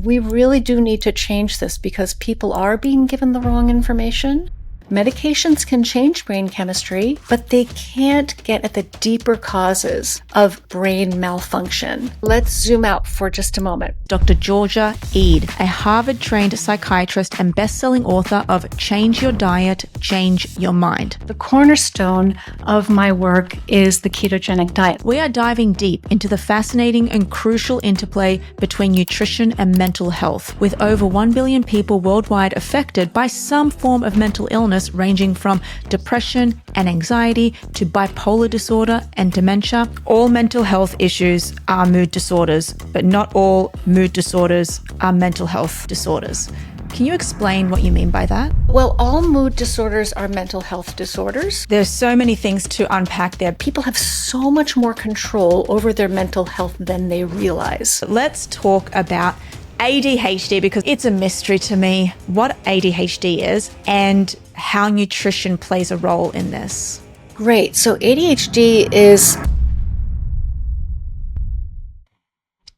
we really do need to change this because people are being given the wrong information. Medications can change brain chemistry, but they can't get at the deeper causes of brain malfunction. Let's zoom out for just a moment. Dr. Georgia Ede, a Harvard-trained psychiatrist and best-selling author of Change Your Diet, Change Your Mind. The cornerstone of my work is the ketogenic diet. We are diving deep into the fascinating and crucial interplay between nutrition and mental health, with over 1 billion people worldwide affected by some form of mental illness, ranging from depression and anxiety to bipolar disorder and dementia. All mental health issues are mood disorders, but not all mood disorders are mental health disorders. Can you explain what you mean by that? Well, all mood disorders are mental health disorders. There's so many things to unpack there. People have so much more control over their mental health than they realize. Let's talk about ADHD, because it's a mystery to me what ADHD is and how nutrition plays a role in this. Great. So ADHD is...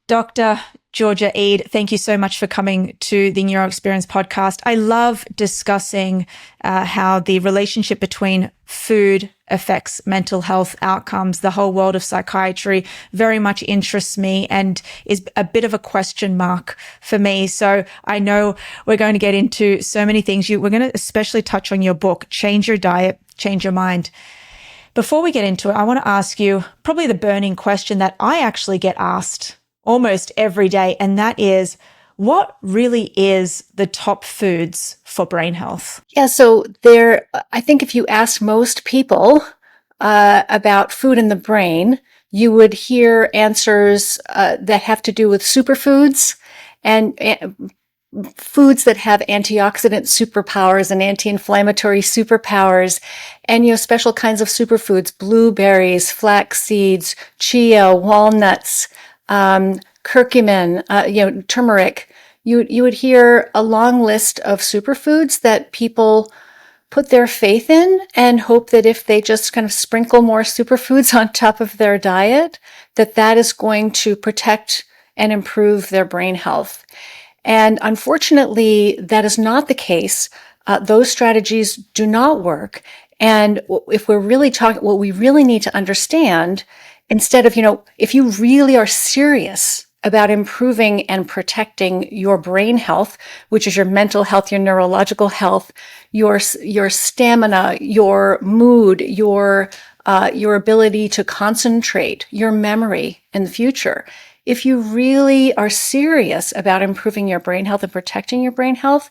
Dr. Georgia Ede, thank you so much for coming to the Neuro Experience podcast. I love discussing how the relationship between food affects mental health outcomes. The whole world of psychiatry very much interests me and is a bit of a question mark for me. So I know we're going to get into so many things. We're going to especially touch on your book, Change Your Diet, Change Your Mind. Before we get into it, I want to ask you probably the burning question that I actually get asked almost every day, and that is, what really is the top foods for brain health? Yeah, so I think if you ask most people about food in the brain, you would hear answers that have to do with superfoods and foods that have antioxidant superpowers and anti-inflammatory superpowers, and special kinds of superfoods: blueberries, flax seeds, chia, walnuts, curcumin, turmeric. You would hear a long list of superfoods that people put their faith in and hope that if they just kind of sprinkle more superfoods on top of their diet, that is going to protect and improve their brain health. And unfortunately, that is not the case. Those strategies do not work. And if we're really talking, what we really need to understand, instead of, if you really are serious about improving and protecting your brain health, which is your mental health, your neurological health, your stamina, your mood, your ability to concentrate, your memory in the future. If you really are serious about improving your brain health and protecting your brain health,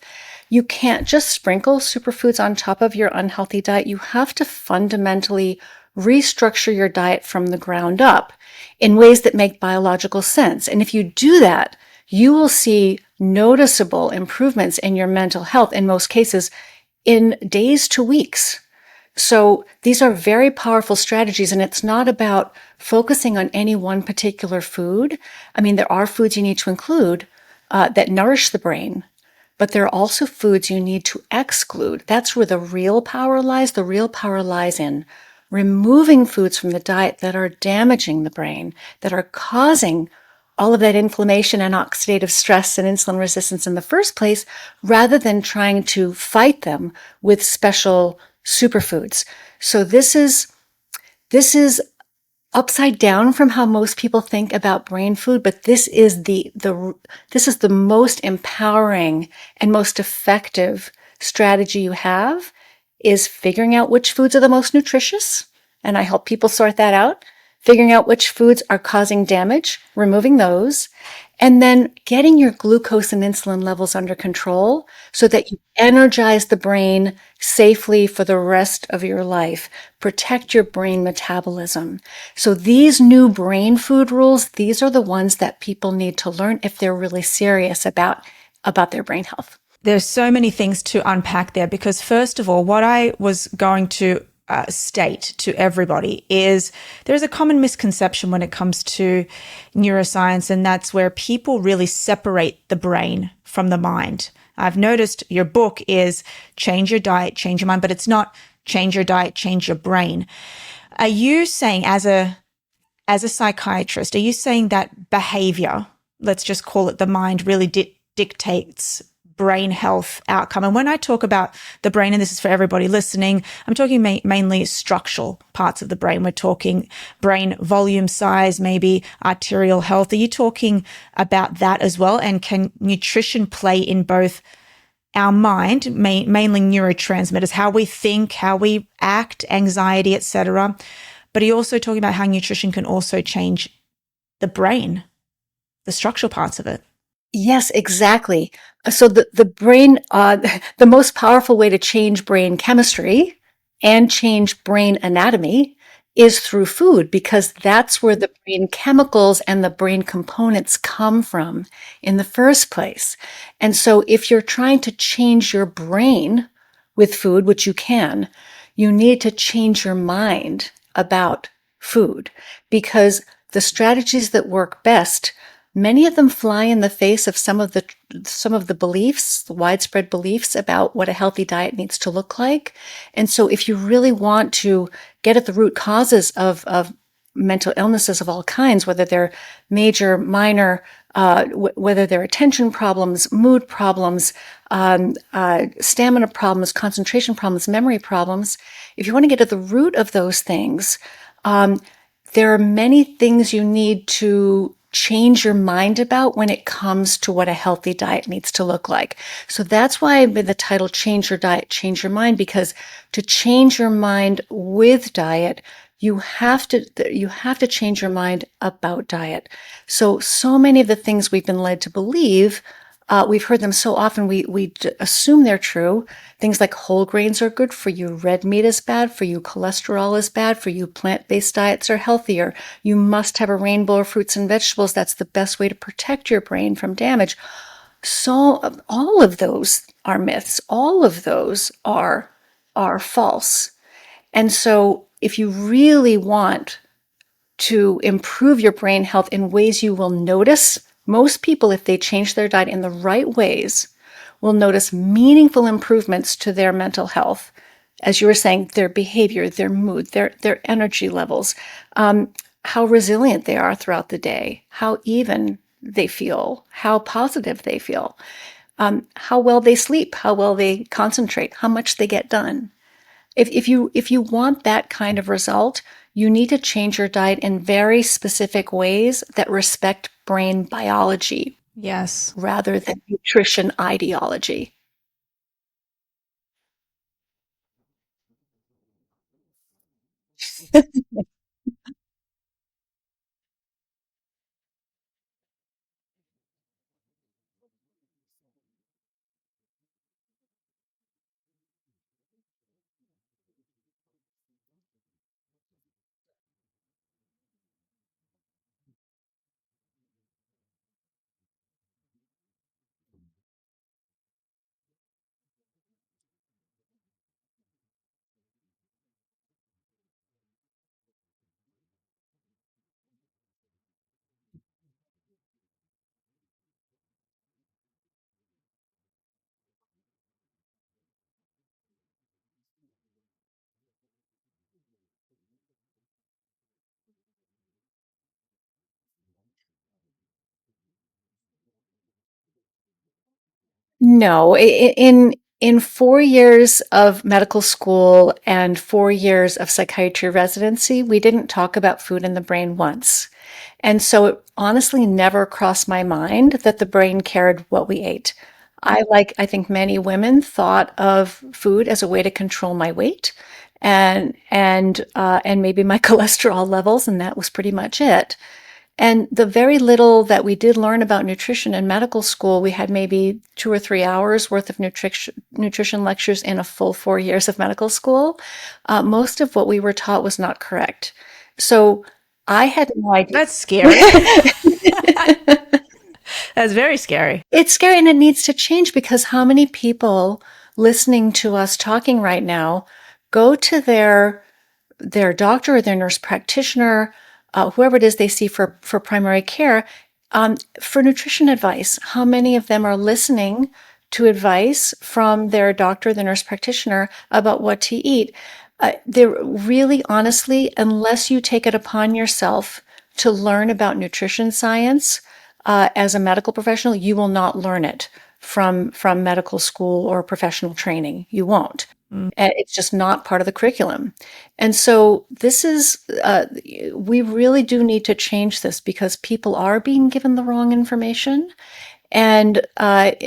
you can't just sprinkle superfoods on top of your unhealthy diet. You have to fundamentally restructure your diet from the ground up in ways that make biological sense. And if you do that, you will see noticeable improvements in your mental health, in most cases, in days to weeks. So these are very powerful strategies, and it's not about focusing on any one particular food. I mean, there are foods you need to include that nourish the brain, but there are also foods you need to exclude. That's where the real power lies. The real power lies in removing foods from the diet that are damaging the brain, that are causing all of that inflammation and oxidative stress and insulin resistance in the first place, rather than trying to fight them with special superfoods. So this is upside down from how most people think about brain food, but this is the most empowering and most effective strategy you have, is figuring out which foods are the most nutritious, and I help people sort that out, figuring out which foods are causing damage, removing those, and then getting your glucose and insulin levels under control so that you energize the brain safely for the rest of your life, protect your brain metabolism. So these new brain food rules, these are the ones that people need to learn if they're really serious about their brain health. There's so many things to unpack there, because first of all, what I was going to state to everybody is there's a common misconception when it comes to neuroscience, and that's where people really separate the brain from the mind. I've noticed your book is Change Your Diet, Change Your Mind, but it's not Change Your Diet, Change Your Brain. Are you saying, as a psychiatrist, are you saying that behavior, let's just call it the mind, really dictates brain health outcome. And when I talk about the brain, and this is for everybody listening, I'm talking mainly structural parts of the brain. We're talking brain volume size, maybe arterial health. Are you talking about that as well? And can nutrition play in both our mind, mainly neurotransmitters, how we think, how we act, anxiety, etc.? But are you also talking about how nutrition can also change the brain, the structural parts of it? Yes, exactly. So the brain, the most powerful way to change brain chemistry and change brain anatomy is through food, because that's where the brain chemicals and the brain components come from in the first place. And so if you're trying to change your brain with food, which you can, you need to change your mind about food, because the strategies that work best, many of them fly in the face of some of the beliefs, the widespread beliefs about what a healthy diet needs to look like. And so if you really want to get at the root causes of mental illnesses of all kinds, whether they're major, minor, whether they're attention problems, mood problems, stamina problems, concentration problems, memory problems, if you want to get at the root of those things, there are many things you need to change your mind about when it comes to what a healthy diet needs to look like. So that's why I made the title Change Your Diet, Change Your Mind, because to change your mind with diet, you have to change your mind about diet. So many of the things we've been led to believe, we've heard them so often, we assume they're true. Things like whole grains are good for you, red meat is bad for you, cholesterol is bad for you, plant-based diets are healthier, you must have a rainbow of fruits and vegetables, that's the best way to protect your brain from damage. So all of those are myths. All of those are false. And so if you really want to improve your brain health in ways you will notice, most people, if they change their diet in the right ways, will notice meaningful improvements to their mental health. As you were saying, their behavior, their mood, their energy levels, how resilient they are throughout the day, how even they feel, how positive they feel, how well they sleep, how well they concentrate, how much they get done. If you want that kind of result, you need to change your diet in very specific ways that respect brain biology. Yes. Rather than nutrition ideology. No, in 4 years of medical school and 4 years of psychiatry residency, we didn't talk about food in the brain once. And so it honestly never crossed my mind that the brain cared what we ate. I think many women thought of food as a way to control my weight and maybe my cholesterol levels, and that was pretty much it. And the very little that we did learn about nutrition in medical school, we had maybe 2 or 3 hours worth of nutrition lectures in a full 4 years of medical school. Most of what we were taught was not correct. So I had no idea. That's scary. That's very scary. It's scary, and it needs to change, because how many people listening to us talking right now go to their doctor or their nurse practitioner, whoever it is they see for primary care, for nutrition advice? How many of them are listening to advice from their doctor, the nurse practitioner, about what to eat? They're really, honestly, unless you take it upon yourself to learn about nutrition science, as a medical professional, you will not learn it from medical school or professional training. You won't. It's just not part of the curriculum. And so this is, we really do need to change this because people are being given the wrong information. And the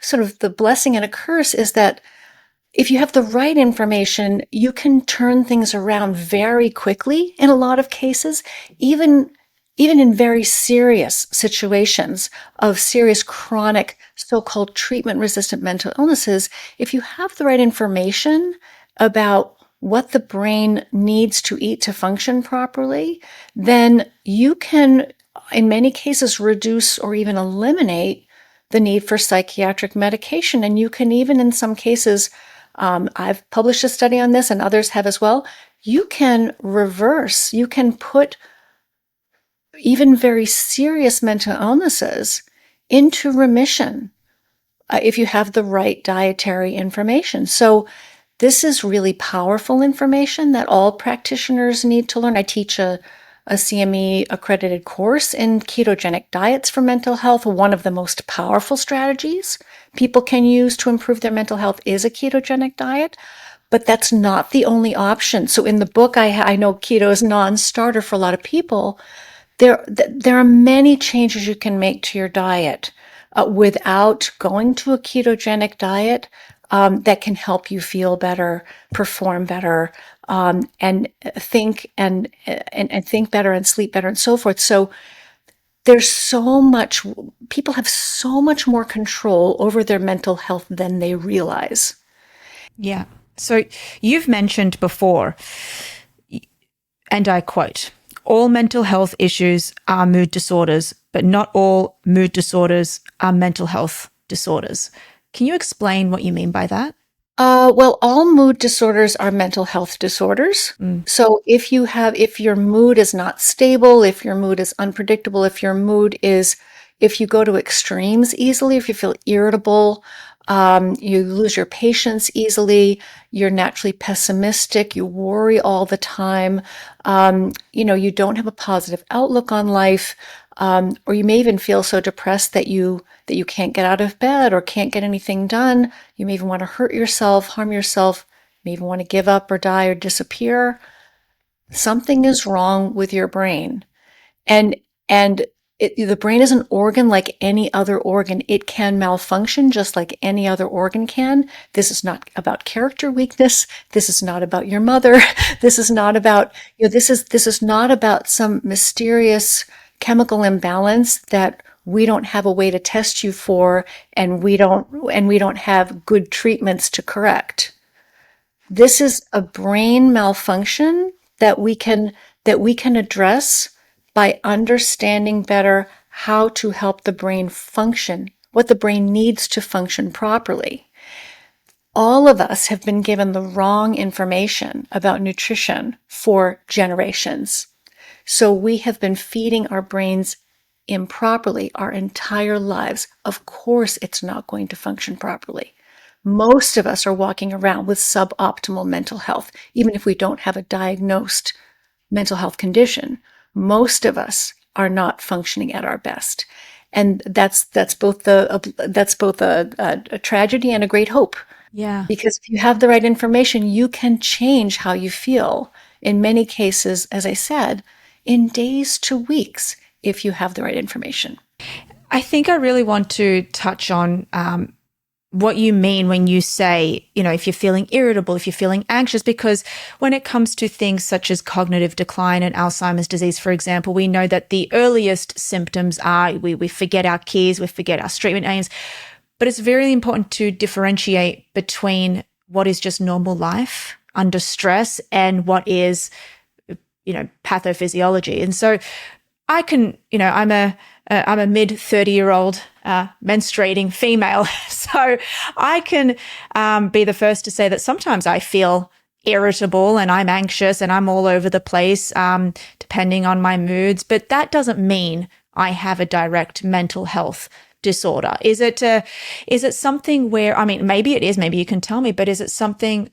sort of the blessing and a curse is that if you have the right information, you can turn things around very quickly in a lot of cases, even in very serious situations of serious chronic so-called treatment-resistant mental illnesses. If you have the right information about what the brain needs to eat to function properly, then you can, in many cases, reduce or even eliminate the need for psychiatric medication. And you can even, in some cases, I've published a study on this and others have as well, you can reverse, you can put even very serious mental illnesses into remission if you have the right dietary information. So this is really powerful information that all practitioners need to learn. I teach a CME-accredited course in ketogenic diets for mental health. One of the most powerful strategies people can use to improve their mental health is a ketogenic diet, but that's not the only option. So in the book, I know keto is non-starter for a lot of people. There are many changes you can make to your diet without going to a ketogenic diet that can help you feel better, perform better, and think and think better and sleep better and so forth. So there's so much, people have so much more control over their mental health than they realize. Yeah. So you've mentioned before, and I quote, all mental health issues are mood disorders, but not all mood disorders are mental health disorders. Can you explain what you mean by that? Well, all mood disorders are mental health disorders. So if your mood is not stable, if your mood is unpredictable, if you go to extremes easily, if you feel irritable, you lose your patience easily, you're naturally pessimistic, you worry all the time, you don't have a positive outlook on life, or you may even feel so depressed that you can't get out of bed or can't get anything done. You may even want to hurt yourself, harm yourself, you may even want to give up or die or disappear. Something is wrong with your brain. And the brain is an organ like any other organ. It can malfunction just like any other organ can. This is not about character weakness. This is not about your mother. This is not about, this is not about some mysterious chemical imbalance that we don't have a way to test you for, and we don't have good treatments to correct. This is a brain malfunction that we can address by understanding better how to help the brain function, what the brain needs to function properly. All of us have been given the wrong information about nutrition for generations. So we have been feeding our brains improperly our entire lives. Of course, it's not going to function properly. Most of us are walking around with suboptimal mental health, even if we don't have a diagnosed mental health condition. Most of us are not functioning at our best, and that's both a tragedy and a great hope. Yeah. Because if you have the right information, you can change how you feel. In many cases, as I said, in days to weeks, if you have the right information. I think I really want to touch on what you mean when you say, if you're feeling irritable, if you're feeling anxious, because when it comes to things such as cognitive decline and Alzheimer's disease, for example, we know that the earliest symptoms are we forget our keys, we forget our street names, but it's very important to differentiate between what is just normal life under stress and what is, pathophysiology. And so I can, I'm a mid 30-year-old menstruating female. So I can be the first to say that sometimes I feel irritable and I'm anxious and I'm all over the place, depending on my moods. But that doesn't mean I have a direct mental health disorder. Is it something where, maybe it is, maybe you can tell me, but is it something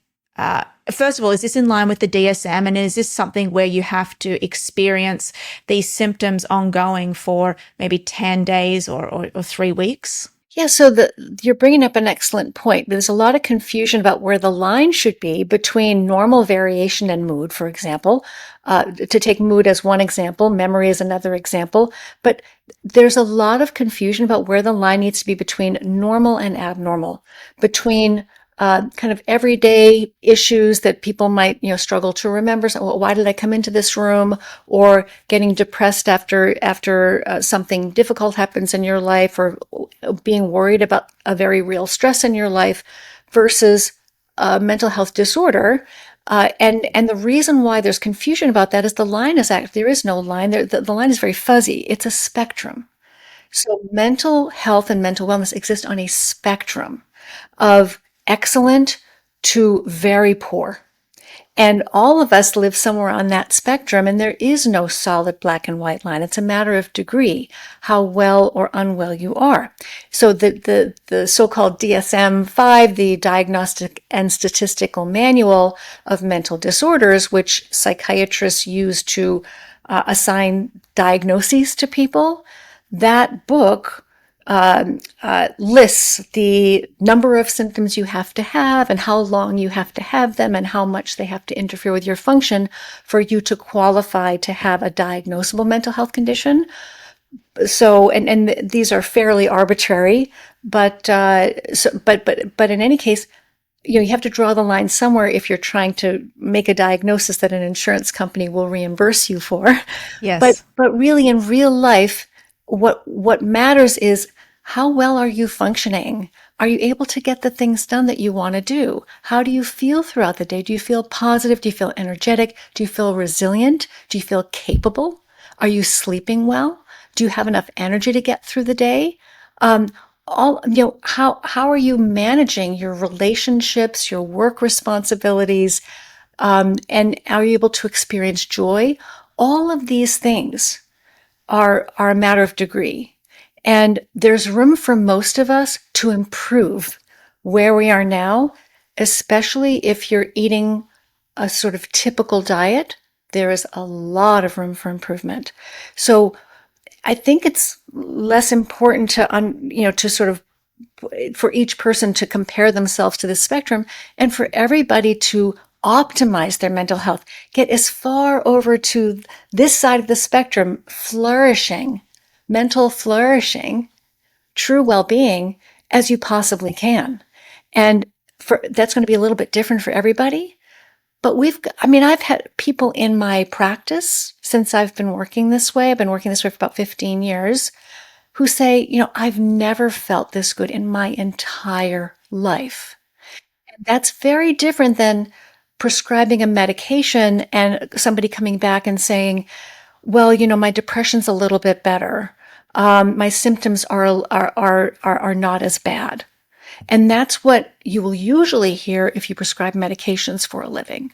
first of all, is this in line with the DSM? And is this something where you have to experience these symptoms ongoing for maybe 10 days or 3 weeks? Yeah, so you're bringing up an excellent point. There's a lot of confusion about where the line should be between normal variation and mood, for example. To take mood as one example, memory is another example. But there's a lot of confusion about where the line needs to be between normal and abnormal, between kind of everyday issues that people might, struggle to remember. So, well, why did I come into this room? Or getting depressed after something difficult happens in your life, or being worried about a very real stress in your life, versus a mental health disorder. And the reason why there's confusion about that is there is no line. The line is very fuzzy. It's a spectrum. So mental health and mental wellness exist on a spectrum of excellent to very poor. And all of us live somewhere on that spectrum, and there is no solid black and white line. It's a matter of degree, how well or unwell you are. So the so-called DSM-5, the Diagnostic and Statistical Manual of Mental Disorders, which psychiatrists use to assign diagnoses to people, that book lists the number of symptoms you have to have and how long you have to have them and how much they have to interfere with your function for you to qualify to have a diagnosable mental health condition. So, and these are fairly arbitrary, but in any case, you have to draw the line somewhere if you're trying to make a diagnosis that an insurance company will reimburse you for. Yes. But really in real life, what matters is, how well are you functioning? Are you able to get the things done that you want to do? How do you feel throughout the day? Do you feel positive? Do you feel energetic? Do you feel resilient? Do you feel capable? Are you sleeping well? Do you have enough energy to get through the day? How are you managing your relationships, your work responsibilities, and are you able to experience joy? All of these things are a matter of degree. And there's room for most of us to improve where we are now, especially if you're eating a sort of typical diet. There is a lot of room for improvement. So I think it's less important to sort of, for each person to compare themselves to the spectrum, and for everybody to optimize their mental health, get as far over to this side of the spectrum, mental flourishing, true well-being, as you possibly can. And that's going to be a little bit different for everybody. But I've had people in my practice since I've been working this way. I've been working this way for about 15 years, who say, I've never felt this good in my entire life. And that's very different than prescribing a medication and somebody coming back and saying, well, my depression's a little bit better. My symptoms are not as bad. And that's what you will usually hear if you prescribe medications for a living.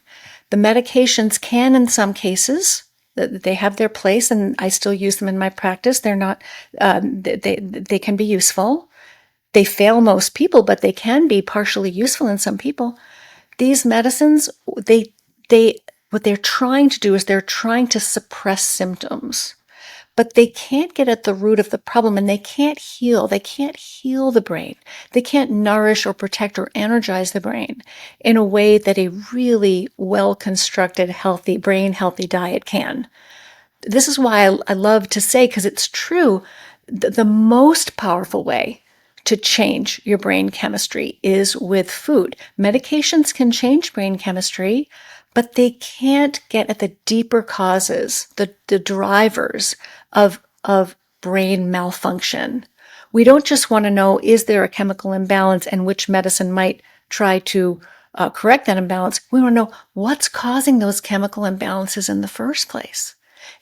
The medications can, in some cases, they have their place, and I still use them in my practice. They're not, they can be useful. They fail most people, but they can be partially useful in some people. These medicines, what they're trying to do is they're trying to suppress symptoms, but they can't get at the root of the problem, and they can't heal. They can't heal the brain. They can't nourish or protect or energize the brain in a way that a really well-constructed, healthy brain, healthy diet can. This is why I love to say, because it's true, the most powerful way to change your brain chemistry is with food. Medications can change brain chemistry, but they can't get at the deeper causes, the drivers of brain malfunction. We don't just want to know, is there a chemical imbalance and which medicine might try to correct that imbalance. We want to know what's causing those chemical imbalances in the first place.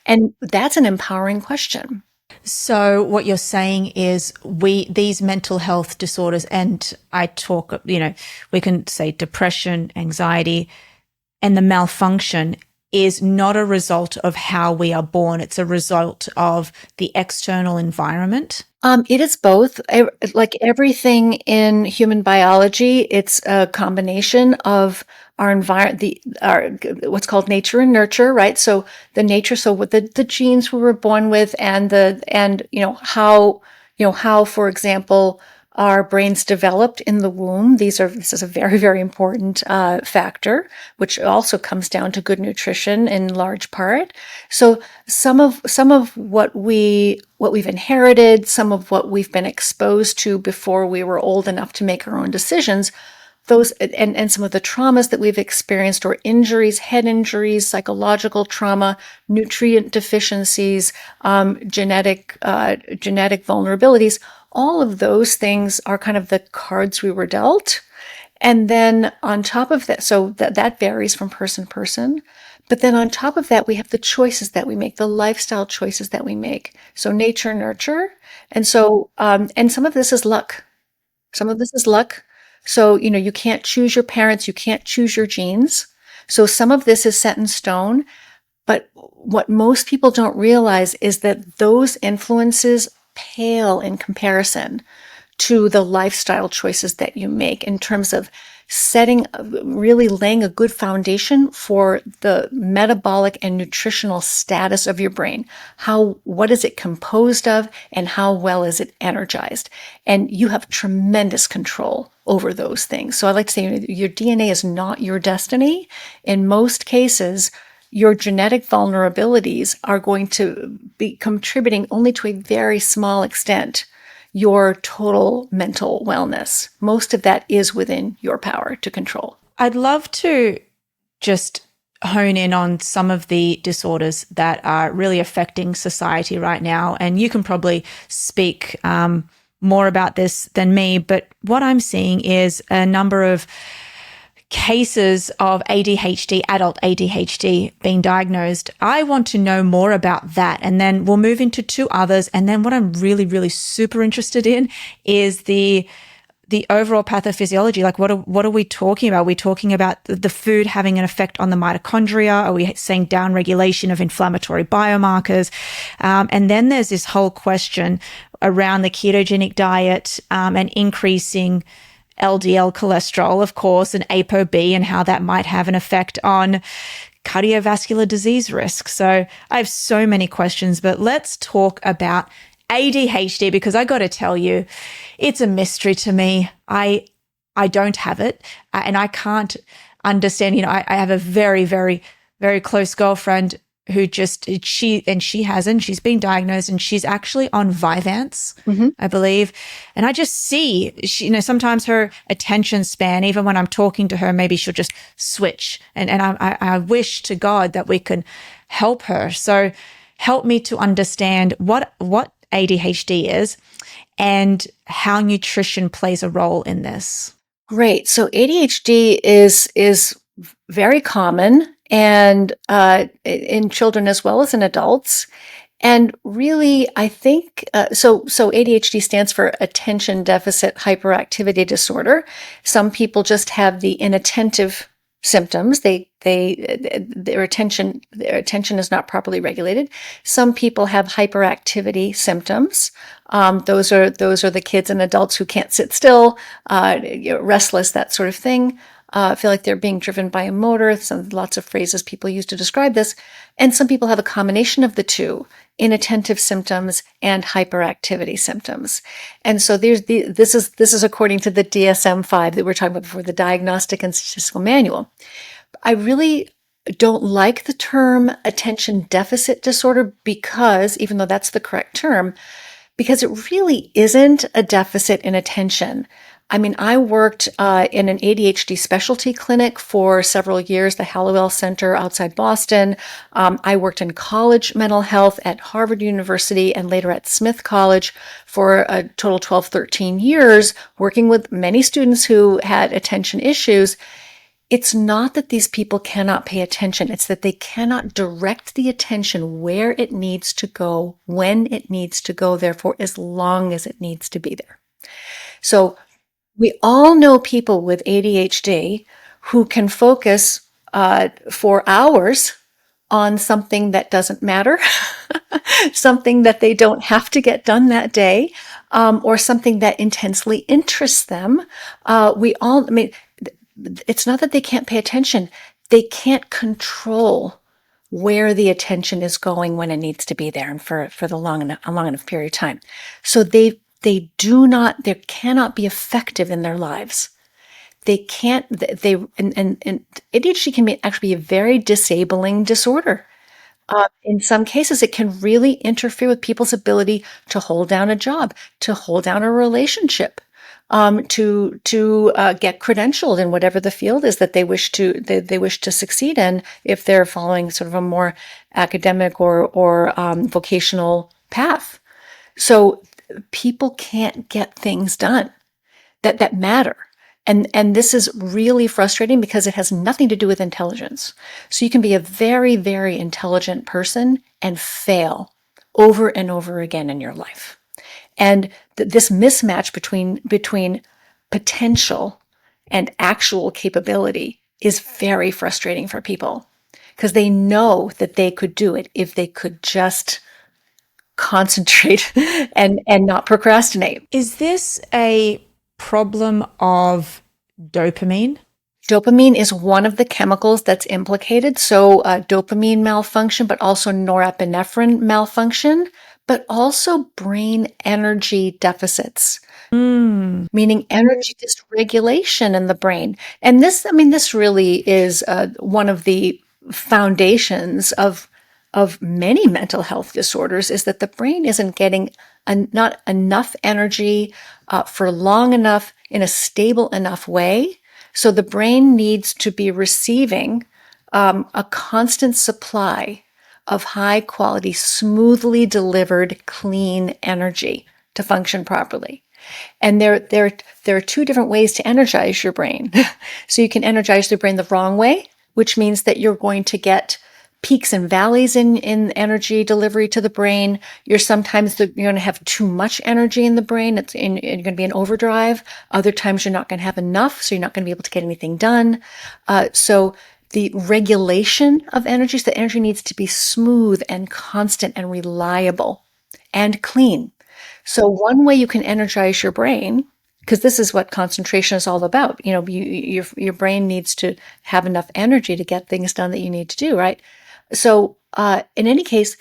And that's an empowering question. So what you're saying is these mental health disorders, and I talk, we can say depression, anxiety, and the malfunction is not a result of how we are born. It's a result of the external environment. It is both. Like everything in human biology, it's a combination of our environment, our what's called nature and nurture, right? So the nature, so with the genes we were born with, and how, for example, our brains developed in the womb. This is a very, very important factor, which also comes down to good nutrition in large part. So some of what we've inherited, some of what we've been exposed to before we were old enough to make our own decisions, those and some of the traumas that we've experienced, or injuries, head injuries, psychological trauma, nutrient deficiencies, genetic vulnerabilities, all of those things are kind of the cards we were dealt. And then on top of that, so that varies from person to person. But then on top of that, we have the choices that we make, the lifestyle choices that we make. So nature, nurture. And so, and some of this is luck. Some of this is luck. So, you can't choose your parents, you can't choose your genes. So some of this is set in stone. But what most people don't realize is that those influences pale in comparison to the lifestyle choices that you make in terms of really laying a good foundation for the metabolic and nutritional status of your brain. What is it composed of, and how well is it energized? And you have tremendous control over those things. So I like to say your DNA is not your destiny. In most cases, your genetic vulnerabilities are going to be contributing only to a very small extent your total mental wellness. Most of that is within your power to control. I'd love to just hone in on some of the disorders that are really affecting society right now. And you can probably speak more about this than me, but what I'm seeing is a number of cases of ADHD, adult ADHD being diagnosed. I want to know more about that. And then we'll move into two others. And then what I'm really, really super interested in is the overall pathophysiology. Like what are we talking about? Are we talking about the food having an effect on the mitochondria? Are we saying downregulation of inflammatory biomarkers? And then there's this whole question around the ketogenic diet and increasing LDL cholesterol, of course, and ApoB, and how that might have an effect on cardiovascular disease risk. So I have so many questions, but let's talk about ADHD, because I got to tell you, it's a mystery to me. I don't have it, and I can't understand. I have a very, very, very close girlfriend who she's been diagnosed, and she's actually on Vyvanse, I believe. And I just see, sometimes her attention span, even when I'm talking to her, maybe she'll just switch. And I wish to God that we could help her. So help me to understand what ADHD is and how nutrition plays a role in this. Great. So ADHD is very common, and in children as well as in adults. And really, I think, so ADHD stands for attention deficit hyperactivity disorder. Some people just have the inattentive symptoms. Their attention is not properly regulated. Some people have hyperactivity symptoms. Those are the kids and adults who can't sit still, restless, that sort of thing. Feel like they're being driven by a motor. Lots of phrases people use to describe this. And some people have a combination of the two, inattentive symptoms and hyperactivity symptoms. And so this is according to the DSM-5 that we were talking about before, the Diagnostic and Statistical Manual. I really don't like the term attention deficit disorder, because, even though that's the correct term, because it really isn't a deficit in attention. I mean, I worked in an ADHD specialty clinic for several years, the Hallowell Center outside Boston. I worked in college mental health at Harvard University and later at Smith College for a total 12, 13 years, working with many students who had attention issues. It's not that these people cannot pay attention. It's that they cannot direct the attention where it needs to go, when it needs to go there, for as long as it needs to be there. So we all know people with ADHD who can focus for hours on something that doesn't matter, something that they don't have to get done that day, or something that intensely interests them. I mean, it's not that they can't pay attention. They can't control where the attention is going when it needs to be there and for a long enough period of time. So they cannot be effective in their lives. They can't, and ADHD can actually be a very disabling disorder. In some cases, it can really interfere with people's ability to hold down a job, to hold down a relationship, to get credentialed in whatever the field is that they wish to succeed in, if they're following sort of a more academic or vocational path. So people can't get things done that matter. And this is really frustrating because it has nothing to do with intelligence. So you can be a very, very intelligent person and fail over and over again in your life. And this mismatch between potential and actual capability is very frustrating for people, because they know that they could do it if they could just concentrate and not procrastinate. Is this a problem of dopamine? Dopamine is one of the chemicals that's implicated. So dopamine malfunction, but also norepinephrine malfunction, but also brain energy deficits, meaning energy dysregulation in the brain. And this really is one of the foundations of many mental health disorders, is that the brain isn't getting not enough energy for long enough in a stable enough way. So the brain needs to be receiving a constant supply of high quality, smoothly delivered, clean energy to function properly. And there are two different ways to energize your brain. So you can energize the brain the wrong way, which means that you're going to get peaks and valleys in energy delivery to the brain. You're going to have too much energy in the brain. You're going to be in overdrive. Other times you're not going to have enough, so you're not going to be able to get anything done. So the regulation of energy, so the energy needs to be smooth and constant and reliable and clean. So one way you can energize your brain, because this is what concentration is all about. Your brain needs to have enough energy to get things done that you need to do, right? So in any case,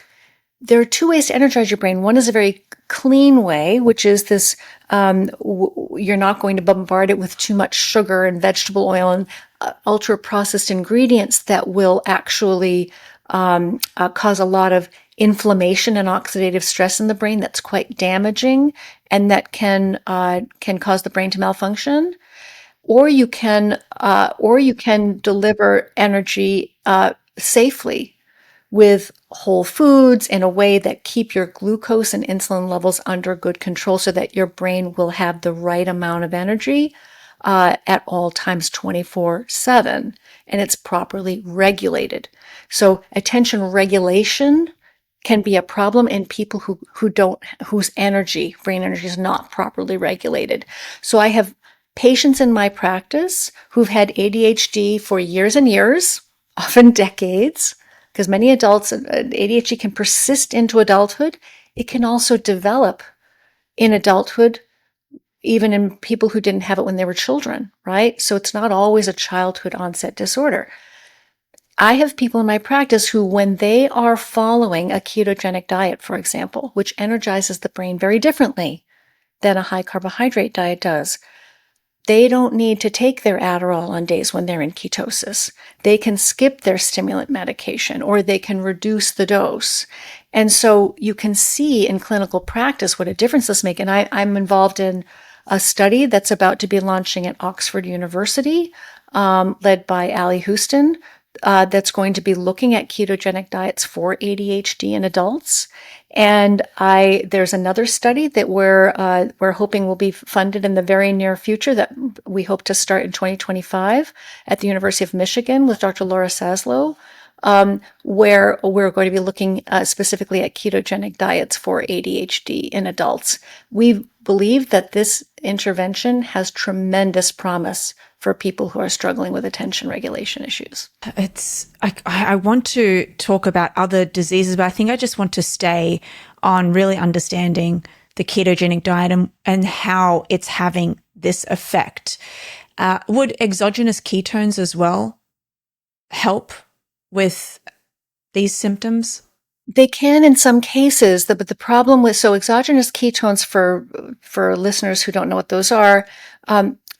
there are two ways to energize your brain. One is a very clean way, which is this, you're not going to bombard it with too much sugar and vegetable oil and ultra processed ingredients that will actually cause a lot of inflammation and oxidative stress in the brain that's quite damaging and that can cause the brain to malfunction. Or you can deliver energy safely with whole foods in a way that keep your glucose and insulin levels under good control, so that your brain will have the right amount of energy at all times, 24/7, and it's properly regulated. So attention regulation can be a problem in people whose brain energy is not properly regulated. So I have patients in my practice who've had ADHD for years and years, often decades, because many adults, ADHD can persist into adulthood. It can also develop in adulthood, even in people who didn't have it when they were children, right? So it's not always a childhood onset disorder. I have people in my practice who, when they are following a ketogenic diet, for example, which energizes the brain very differently than a high carbohydrate diet does, they don't need to take their Adderall on days when they're in ketosis. They can skip their stimulant medication, or they can reduce the dose. And so you can see in clinical practice what a difference this makes. And I'm involved in a study that's about to be launching at Oxford University, led by Ali Houston, that's going to be looking at ketogenic diets for ADHD in adults. And there's another study that we're hoping will be funded in the very near future, that we hope to start in 2025 at the University of Michigan with Dr. Laura Saslow, where we're going to be looking specifically at ketogenic diets for ADHD in adults. We believe that this intervention has tremendous promise for people who are struggling with attention regulation issues. I want to talk about other diseases, but I think I just want to stay on really understanding the ketogenic diet and how it's having this effect. Would exogenous ketones as well help with these symptoms? They can in some cases, but the problem with exogenous ketones for listeners who don't know what those are.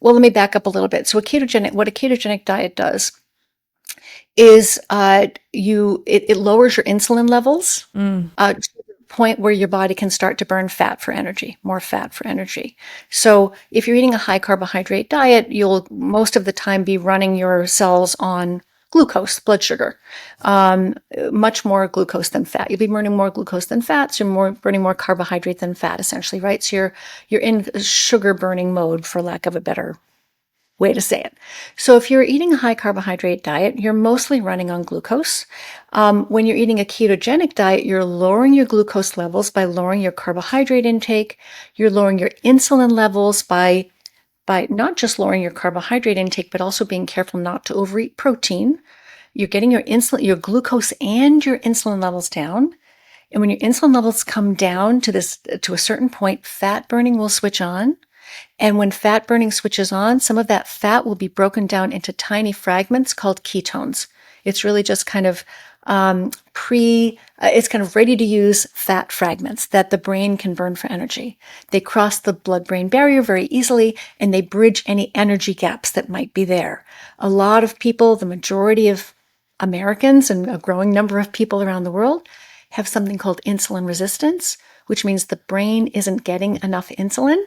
Well, let me back up a little bit. So what a ketogenic diet does is it lowers your insulin levels to the point where your body can start to burn fat for energy, more fat for energy. So if you're eating a high carbohydrate diet, you'll most of the time be running your cells on glucose, blood sugar, much more glucose than fat. You'll be burning more glucose than fat, so you're burning more carbohydrate than fat, essentially, right? So you're in sugar burning mode, for lack of a better way to say it. So if you're eating a high carbohydrate diet, you're mostly running on glucose. When you're eating a ketogenic diet, you're lowering your glucose levels by lowering your carbohydrate intake. You're lowering your insulin levels by not just lowering your carbohydrate intake, but also being careful not to overeat protein. You're getting your glucose and your insulin levels down. And when your insulin levels come down to a certain point, fat burning will switch on. And when fat burning switches on, some of that fat will be broken down into tiny fragments called ketones. It's really just kind of it's kind of ready to use fat fragments that the brain can burn for energy. They cross the blood-brain barrier very easily, and they bridge any energy gaps that might be there. A lot of people, the majority of Americans and a growing number of people around the world, have something called insulin resistance, which means the brain isn't getting enough insulin.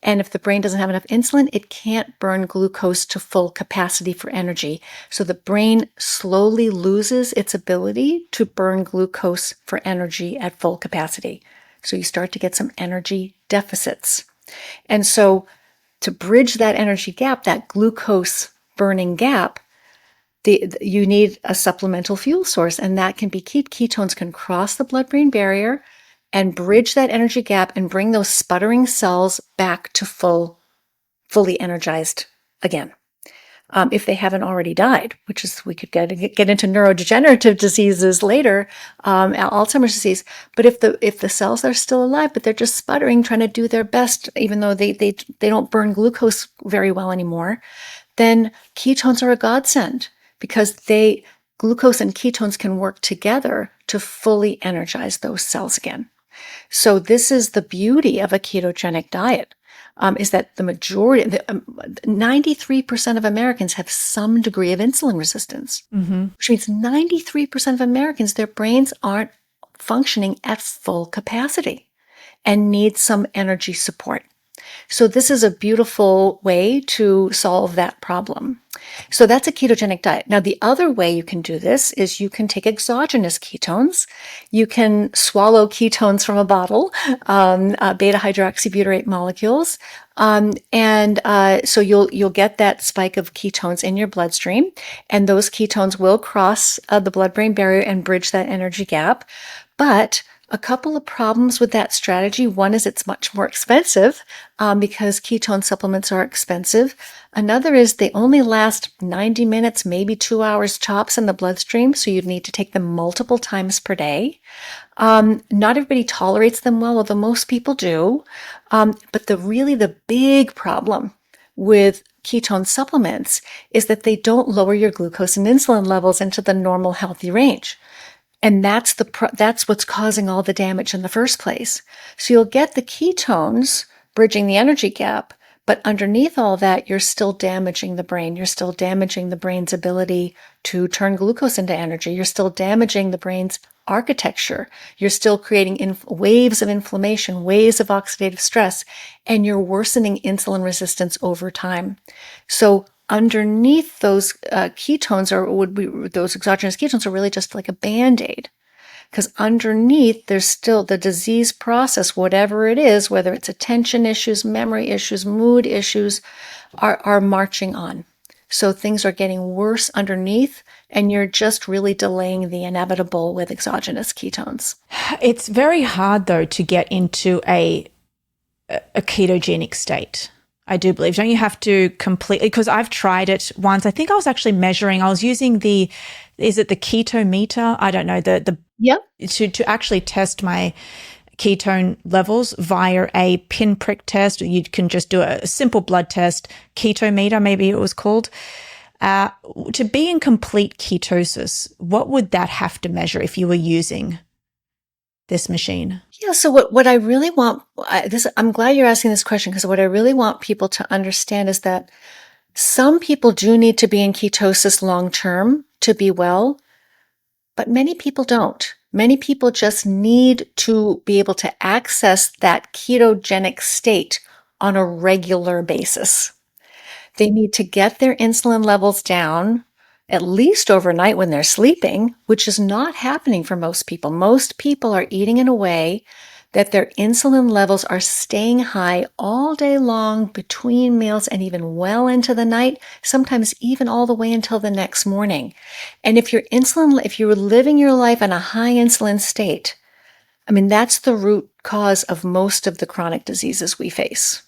And if the brain doesn't have enough insulin, it can't burn glucose to full capacity for energy. So the brain slowly loses its ability to burn glucose for energy at full capacity. So you start to get some energy deficits. And so to bridge that energy gap, that glucose burning gap, you need a supplemental fuel source, and that can be ketones can cross the blood-brain barrier and bridge that energy gap and bring those sputtering cells back to fully energized again. If they haven't already died, which is, we could get into neurodegenerative diseases later, Alzheimer's disease. But if the cells are still alive, but they're just sputtering, trying to do their best, even though they don't burn glucose very well anymore, then ketones are a godsend, because glucose and ketones can work together to fully energize those cells again. So this is the beauty of a ketogenic diet, is that the majority, 93% of Americans have some degree of insulin resistance, which means 93% of Americans, their brains aren't functioning at full capacity and need some energy support. So this is a beautiful way to solve that problem. So that's a ketogenic diet. Now, the other way you can do this is you can take exogenous ketones. You can swallow ketones from a bottle, beta hydroxybutyrate molecules. So you'll get that spike of ketones in your bloodstream, and those ketones will cross the blood-brain barrier and bridge that energy gap. But a couple of problems with that strategy. One is it's much more expensive because ketone supplements are expensive. Another is they only last 90 minutes, maybe 2 hours tops in the bloodstream, so you'd need to take them multiple times per day. Not everybody tolerates them well, although most people do. But the big problem with ketone supplements is that they don't lower your glucose and insulin levels into the normal healthy range. And that's what's causing all the damage in the first place. So you'll get the ketones bridging the energy gap, but underneath all that, you're still damaging the brain. You're still damaging the brain's ability to turn glucose into energy. You're still damaging the brain's architecture. You're still creating waves of inflammation, waves of oxidative stress, and you're worsening insulin resistance over time. So underneath those those exogenous ketones are really just like a Band-Aid, because underneath there's still the disease process, whatever it is, whether it's attention issues, memory issues, mood issues, are marching on. So things are getting worse underneath, and you're just really delaying the inevitable with exogenous ketones. It's very hard, though, to get into a ketogenic state. I do believe. Don't you have to completely, because I've tried it once. I think I was actually measuring, I was using is it the keto meter? I don't know, Yep. to actually test my ketone levels via a pinprick test. You can just do a simple blood test, keto meter, maybe it was called. To be in complete ketosis, what would that have to measure if you were using this machine? Yeah. So what I really want, I'm glad you're asking this question, because what I really want people to understand is that some people do need to be in ketosis long term to be well, but many people don't. Many people just need to be able to access that ketogenic state on a regular basis. They need to get their insulin levels down at least overnight when they're sleeping, which is not happening for most people. Most people are eating in a way that their insulin levels are staying high all day long between meals and even well into the night, sometimes even all the way until the next morning. And if you're living your life in a high insulin state, I mean, that's the root cause of most of the chronic diseases we face.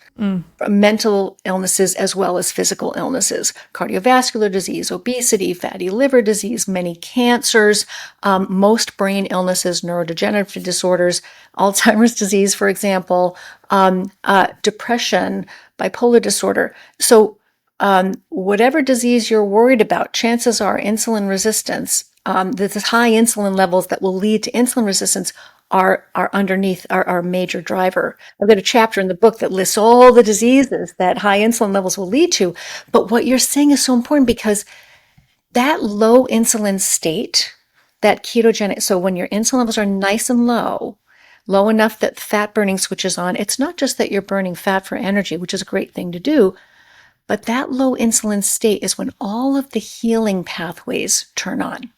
Mental illnesses as well as physical illnesses, cardiovascular disease, obesity, fatty liver disease, many cancers, most brain illnesses, neurodegenerative disorders, Alzheimer's disease, for example, depression, bipolar disorder. So whatever disease you're worried about, chances are insulin resistance, the high insulin levels that will lead to insulin resistance are underneath our major driver. I've got a chapter in the book that lists all the diseases that high insulin levels will lead to. But what you're saying is so important, because that low insulin state, that ketogenic, so when your insulin levels are nice and low enough that fat burning switches on, it's not just that you're burning fat for energy, which is a great thing to do, but that low insulin state is when all of the healing pathways turn on.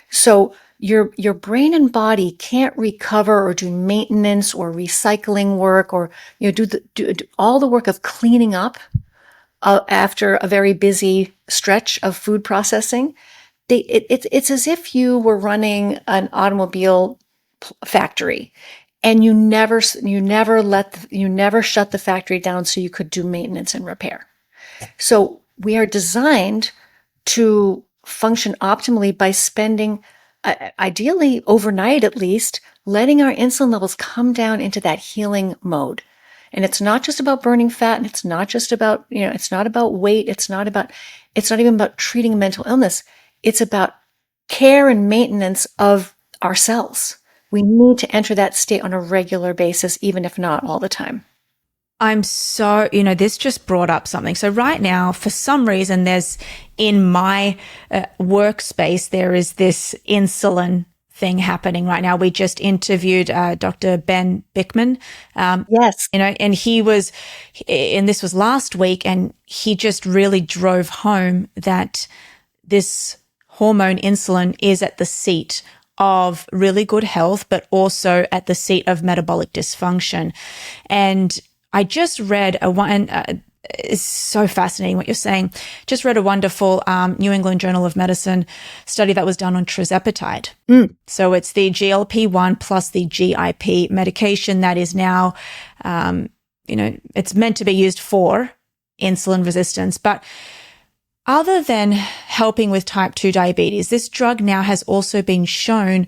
So your brain and body can't recover or do maintenance or recycling work, or do all the work of cleaning up after a very busy stretch of food processing. It's as if you were running an automobile factory, and you never shut the factory down so you could do maintenance and repair. So we are designed to function optimally by spending, ideally overnight at least, letting our insulin levels come down into that healing mode. And it's not just about burning fat, and it's not just about, it's not about weight. It's not even about treating mental illness. It's about care and maintenance of ourselves. We need to enter that state on a regular basis, even if not all the time. I'm so, this just brought up something. So right now, for some reason, there's in my workspace, there is this insulin thing happening right now. We just interviewed Dr. Ben Bickman. Yes. And this was last week, and he just really drove home that this hormone insulin is at the seat of really good health, but also at the seat of metabolic dysfunction. And I just read it's so fascinating what you're saying. Just read a wonderful New England Journal of Medicine study that was done on tirzepatide. So it's the GLP-1 plus the GIP medication that is now, it's meant to be used for insulin resistance. But other than helping with type 2 diabetes, this drug now has also been shown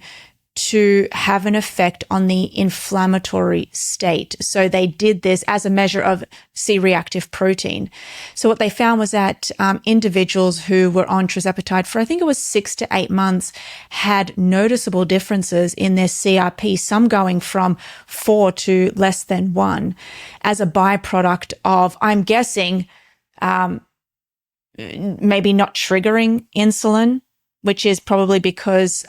to have an effect on the inflammatory state. So they did this as a measure of C-reactive protein. So what they found was that individuals who were on tirzepatide for, I think it was 6 to 8 months, had noticeable differences in their CRP, some going from 4 to less than 1, as a byproduct of, I'm guessing, maybe not triggering insulin, which is probably because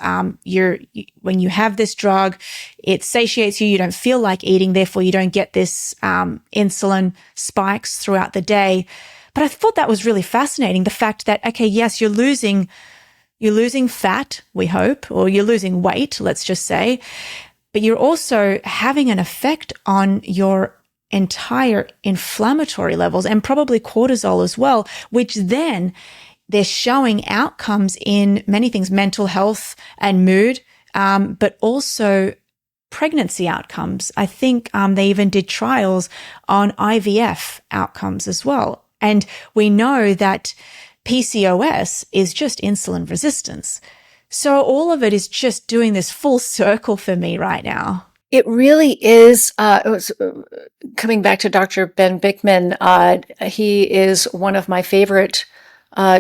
when you have this drug, it satiates you. You don't feel like eating, therefore you don't get this insulin spikes throughout the day. But I thought that was really fascinating. The fact that, okay, yes, you're losing fat, we hope, or you're losing weight, let's just say, but you're also having an effect on your entire inflammatory levels and probably cortisol as well, which then they're showing outcomes in many things, mental health and mood, but also pregnancy outcomes. I think they even did trials on IVF outcomes as well. And we know that PCOS is just insulin resistance. So all of it is just doing this full circle for me right now. It really is. It was coming back to Dr. Ben Bickman. He is one of my favorite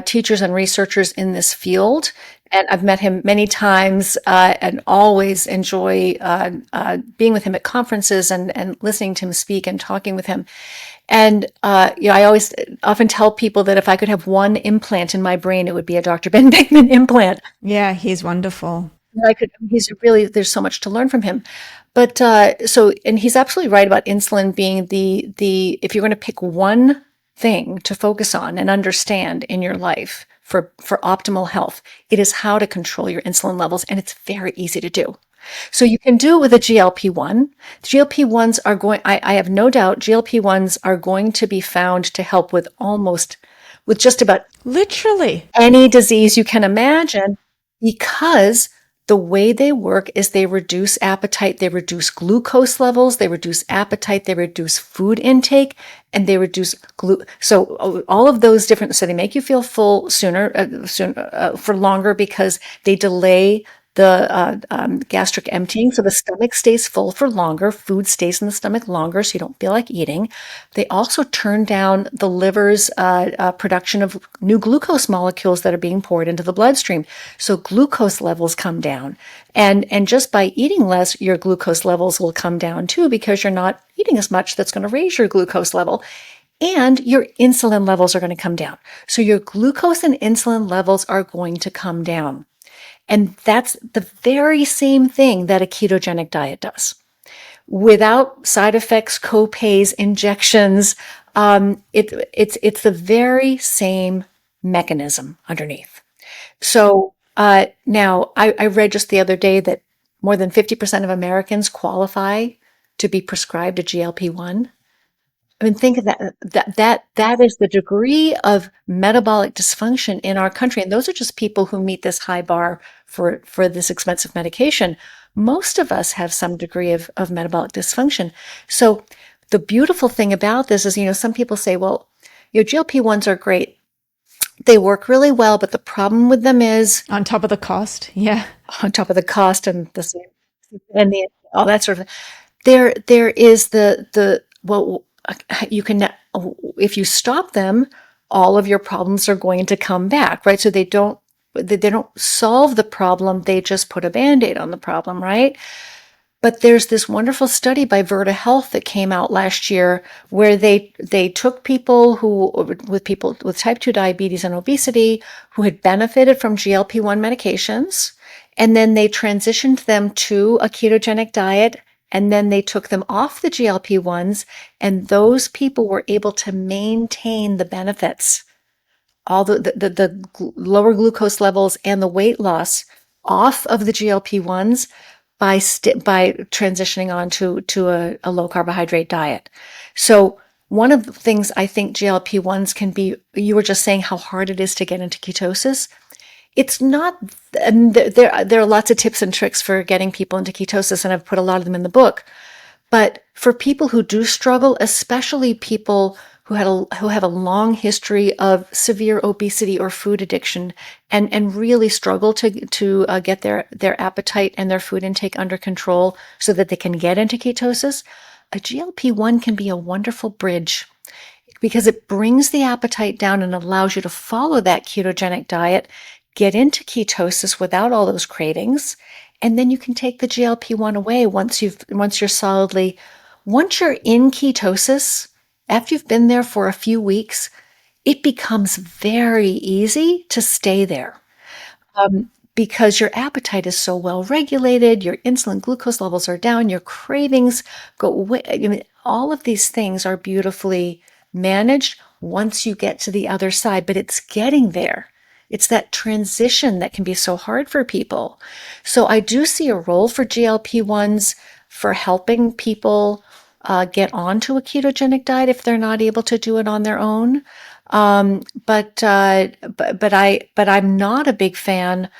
teachers and researchers in this field. And I've met him many times and always enjoy being with him at conferences and listening to him speak and talking with him. And I always often tell people that if I could have one implant in my brain, it would be a Dr. Ben Bickman implant. Yeah, he's wonderful. He's really, there's so much to learn from him. But and he's absolutely right about insulin being if you're going to pick one thing to focus on and understand in your life for optimal health, it is how to control your insulin levels. And it's very easy to do. So you can do it with a GLP-1. GLP-1s are I have no doubt GLP-1s are going to be found to help with just about literally any disease you can imagine, because the way they work is they reduce appetite, they reduce glucose levels, they reduce appetite, they reduce food intake, and they reduce so all of those different. So they make you feel full for longer because they delay the gastric emptying, so the stomach stays full for longer, food stays in the stomach longer, so you don't feel like eating. They also turn down the liver's production of new glucose molecules that are being poured into the bloodstream, so glucose levels come down. And just by eating less, your glucose levels will come down too, because you're not eating as much that's going to raise your glucose level. And your insulin levels are going to come down. So your glucose and insulin levels are going to come down. And that's the very same thing that a ketogenic diet does. Without side effects, co-pays, injections, it's the very same mechanism underneath. So now I read just the other day that more than 50% of Americans qualify to be prescribed a GLP-1. I mean, think of that is the degree of metabolic dysfunction in our country. And those are just people who meet this high bar for this expensive medication. Most of us have some degree of metabolic dysfunction. So the beautiful thing about this is, some people say, well, GLP-1s are great. They work really well, but the problem with them is on top of the cost. Yeah. On top of the cost and all that sort of thing. There is you can, if you stop them, all of your problems are going to come back, right? So they don't solve the problem. They just put a Band-Aid on the problem, right? But there's this wonderful study by Virta Health that came out last year where they took people with type 2 diabetes and obesity who had benefited from GLP-1 medications, and then they transitioned them to a ketogenic diet. And then they took them off the GLP-1s, and those people were able to maintain the benefits, all the lower glucose levels and the weight loss off of the GLP-1s by transitioning on to a low carbohydrate diet. So one of the things I think GLP-1s can be, you were just saying how hard it is to get into ketosis. It's not, and there are lots of tips and tricks for getting people into ketosis, and I've put a lot of them in the book. But for people who do struggle, especially people who have a long history of severe obesity or food addiction, and really struggle to get their appetite and their food intake under control so that they can get into ketosis, a GLP-1 can be a wonderful bridge, because it brings the appetite down and allows you to follow that ketogenic diet, get into ketosis without all those cravings, and then you can take the GLP-1 away once you're in ketosis, after you've been there for a few weeks, it becomes very easy to stay there. Because your appetite is so well regulated, your insulin glucose levels are down, your cravings go away. I mean, all of these things are beautifully managed once you get to the other side, but it's getting there. It's that transition that can be so hard for people. So I do see a role for GLP-1s for helping people get onto a ketogenic diet if they're not able to do it on their own. But I'm not a big fan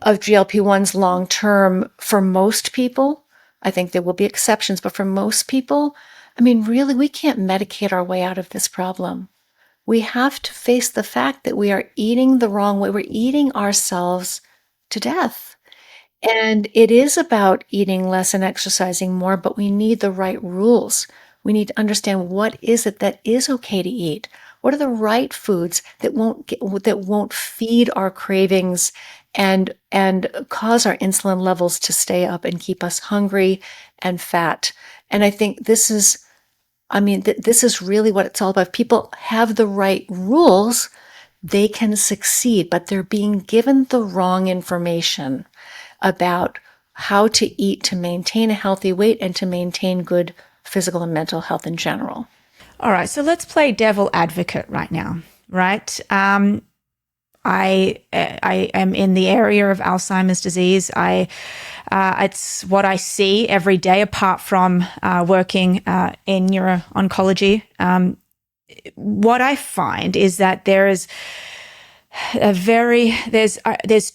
of GLP-1s long term for most people. I think there will be exceptions, but for most people, I mean, really, we can't medicate our way out of this problem. We have to face the fact that we are eating the wrong way. We're eating ourselves to death. And it is about eating less and exercising more, but we need the right rules. We need to understand what is it that is okay to eat. What are the right foods that won't feed our cravings and cause our insulin levels to stay up and keep us hungry and fat. And I think this is, this is really what it's all about. If people have the right rules, they can succeed, but they're being given the wrong information about how to eat to maintain a healthy weight and to maintain good physical and mental health in general. All right, so let's play devil advocate right now, right? I am in the area of Alzheimer's disease. It's what I see every day, apart from working in neuro-oncology. What I find is that there's